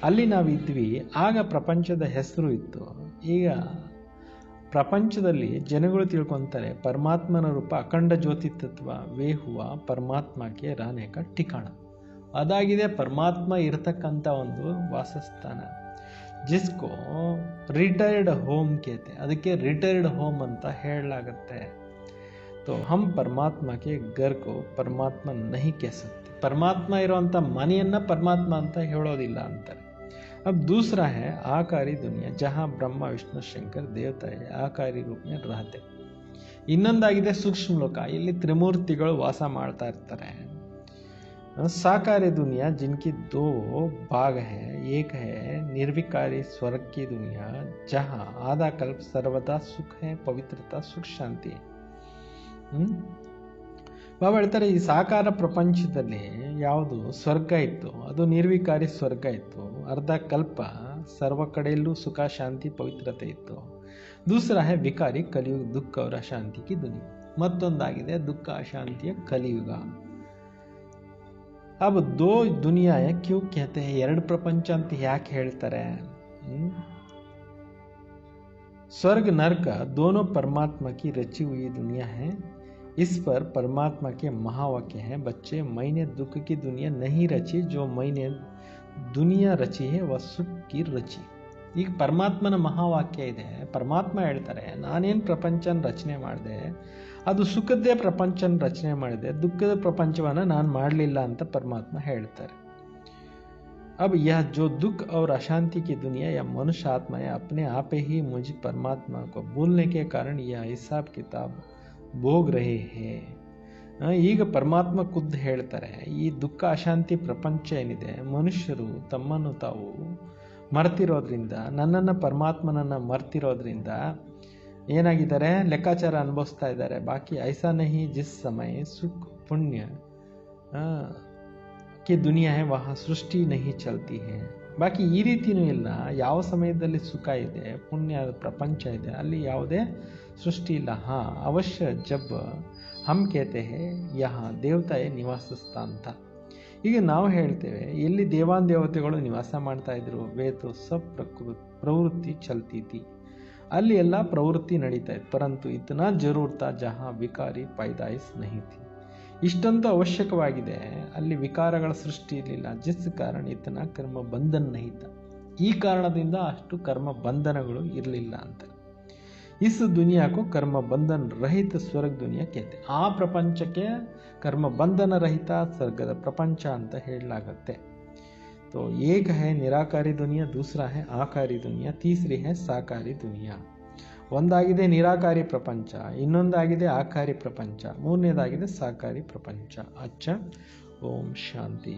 ಅಲ್ಲಿ ನಾವಿದ್ವಿ, ಆಗ ಪ್ರಪಂಚದ ಹೆಸರು ಇತ್ತು. ಈಗ ಪ್ರಪಂಚದಲ್ಲಿ ಜನಗಳು ತಿಳ್ಕೊತಾರೆ ಪರಮಾತ್ಮನ ರೂಪ ಅಖಂಡ ಜ್ಯೋತಿ ತತ್ವ ವೇ ಹುವ ಪರಮಾತ್ಮಕ್ಕೆ रहने का ठिकाना. ಅದಾಗಿದೆ ಪರಮಾತ್ಮ ಇರತಕ್ಕಂಥ ಒಂದು ವಾಸಸ್ಥಾನ. जिसको रिटायर्ड होम कहते हैं. ಅದಕ್ಕೆ ರಿಟೈರ್ಡ್ ಹೋಮ್ ಅಂತ ಹೇಳಲಾಗುತ್ತೆ. तो हम परमात्मा के घर को परमात्मा नहीं कह सकते. परमात्मा ಇರುವಂಥ ಮನೆಯನ್ನ ಪರಮಾತ್ಮ ಅಂತ ಹೇಳೋದಿಲ್ಲ ಅಂತಾರೆ. अब दूसरा है आकारी दुनिया जहाँ ब्रह्मा विष्णु शंकर देवता आकारी रूप में रहते. ಇನ್ನೊಂದಾಗಿದೆ ಸೂಕ್ಷ್ಮ ಲೋಕ, ಇಲ್ಲಿ ತ್ರಿಮೂರ್ತಿಗಳು ವಾಸ ಮಾಡ್ತಾ ಇರ್ತಾರೆ. साकारी दुनिया जिनकी दो भाग हैं. एक है निर्विकारी स्वर्ग की दुनिया जहाँ आधा कल्प सर्वदा सुख है, पवित्रता, सुख, शांति है. ಬಾಬಾ ಹೇಳ್ತಾರೆ ಈ ಸಾಕಾರ ಪ್ರಪಂಚದಲ್ಲಿ ಯಾವುದು ಸ್ವರ್ಗ ಇತ್ತು ಅದು ನಿರ್ವಿಕಾರಿ ಸ್ವರ್ಗ ಇತ್ತು. ಅರ್ಧ ಕಲ್ಪ ಸರ್ವ ಕಡೆಯಲ್ಲೂ ಸುಖ, ಶಾಂತಿ, ಪವಿತ್ರತೆ ಇತ್ತು. दूसरा है विकारी कलियुग दुख और अशांति की दुनिया. ಮತ್ತೊಂದಾಗಿದೆ ದುಃಖ ಅಶಾಂತಿಯ ಕಲಿಯುಗ. अब दो दुनियाएं क्यों कहते हैं, ಎರಡು ಪ್ರಪಂಚ ಅಂತ ಯಾಕೆ ಹೇಳ್ತಾರೆ? स्वर्ग नरक दोनों परमात्मा की रची हुई दुनिया है. इस पर परमात्मा के महावाक्य हैं बच्चे मैंने दुख की दुनिया नहीं रची, जो मैंने दुनिया रची है वह सुख की रची. ಈಗ ಪರಮಾತ್ಮನ ಮಹಾವಾಕ್ಯ ಇದೆ. ಪರಮಾತ್ಮ ಹೇಳ್ತಾರೆ ನಾನೇನು ಪ್ರಪಂಚನ ರಚನೆ ಮಾಡಿದೆ ಅದು ಸುಖದ್ದೇ ಪ್ರಪಂಚನ ರಚನೆ ಮಾಡಿದೆ, ದುಃಖದ ಪ್ರಪಂಚವನ್ನು ನಾನು ಮಾಡಲಿಲ್ಲ ಅಂತ ಪರಮಾತ್ಮ ಹೇಳ್ತಾರೆ. अब यह जो दुख और अशांति की दुनिया या मनुष्य आत्मा है अपने आप ही मुझे परमात्मा को भूलने के कारण यह हिसाब किताब भोग रहे हैं. ಈಗ ಪರಮಾತ್ಮ ಖುದ್ದು ಹೇಳ್ತಾರೆ ಈ ದುಃಖ ಅಶಾಂತಿ ಪ್ರಪಂಚ ಏನಿದೆ ಮನುಷ್ಯರು ತಮ್ಮನ್ನು ತಾವು ಮರ್ತಿರೋದ್ರಿಂದ, ನನ್ನನ್ನು ಪರಮಾತ್ಮನನ್ನು ಮರ್ತಿರೋದ್ರಿಂದ ಏನಾಗಿದ್ದಾರೆ ಲೆಕ್ಕಾಚಾರ ಅನುಭವಿಸ್ತಾ ಇದ್ದಾರೆ. ಬಾಕಿ ಐಸಾ ನಹಿ ಜಿಸ್ ಸಮಯ ಸುಖ ಪುಣ್ಯ ಕಿ ದುನಿಯಾ ಹೈ ವಹ ಸೃಷ್ಟಿ ನಹಿ ಚಲ್ತಿ ಹೈ. ಬಾಕಿ ಈ ರೀತಿಯೂ ಇಲ್ಲ. ಯಾವ ಸಮಯದಲ್ಲಿ ಸುಖ ಇದೆ, ಪುಣ್ಯ ಪ್ರಪಂಚ ಇದೆ, ಅಲ್ಲಿ ಯಾವುದೇ ಸೃಷ್ಟಿ ಇಲ್ಲ. ಹಾಂ ಅವಶ್ಯ ಜಬ್ ಹಮ್ ಕೇತೆ ಹೇ ಯಹ ದೇವತಾಯ ನಿವಾಸ ಸ್ಥಾನ. ಈಗ ನಾವು ಹೇಳ್ತೇವೆ ಎಲ್ಲಿ ದೇವಾನ್ ದೇವತೆಗಳು ನಿವಾಸ ಮಾಡ್ತಾ ಇದ್ರು ವೇತು ಸಬ್ ಪ್ರವೃತ್ತಿ ಚಲ್ತಿ ಥಿ, ಅಲ್ಲಿ ಎಲ್ಲ ಪ್ರವೃತ್ತಿ ನಡೀತಾ ಇತ್ತು. ಪರಂತು ಇತನಾ ಜರೂರ್ ತಾ ಜಹಾ ವಿಕಾರಿ ಪೈದಾಯಿಸ್ ನಹಿ ಥಿ. ಇಷ್ಟಂತೂ ಅವಶ್ಯಕವಾಗಿದೆ, ಅಲ್ಲಿ ವಿಕಾರಗಳ ಸೃಷ್ಟಿ ಇರಲಿಲ್ಲ. ಜಿಸ್ ಕಾರಣ ಇತನಾ ಕರ್ಮ ಬಂಧನ ನಹಿತ, ಈ ಕಾರಣದಿಂದ ಅಷ್ಟು ಕರ್ಮ ಬಂಧನಗಳು ಇರಲಿಲ್ಲ ಅಂತ. ಇಸ್ ದುನಿಯಾಕ್ಕೂ ಕರ್ಮ ಬಂಧನ ರಹಿತ ಸ್ವರ್ಗ ದುನಿಯಾ ಕೇತೆ. ಆ ಪ್ರಪಂಚಕ್ಕೆ ಕರ್ಮ ಬಂಧನ ರಹಿತ ಸ್ವರ್ಗದ ಪ್ರಪಂಚ ಅಂತ ಹೇಳಲಾಗತ್ತೆ. तो एक है निराकारी दुनिया, दूसरा है आकारी दुनिया, तीसरी है साकारी दुनिया. ಒಂದಾಗಿದೆ ನಿರಾಕಾರಿ ಪ್ರಪಂಚ, ಇನ್ನೊಂದಾಗಿದೆ ಆಕಾರಿ ಪ್ರಪಂಚ, ಮೂರನೇದಾಗಿದೆ ಸಾಕಾರಿ ಪ್ರಪಂಚ. ಅಚ್ಚ ಓಂ ಶಾಂತಿ.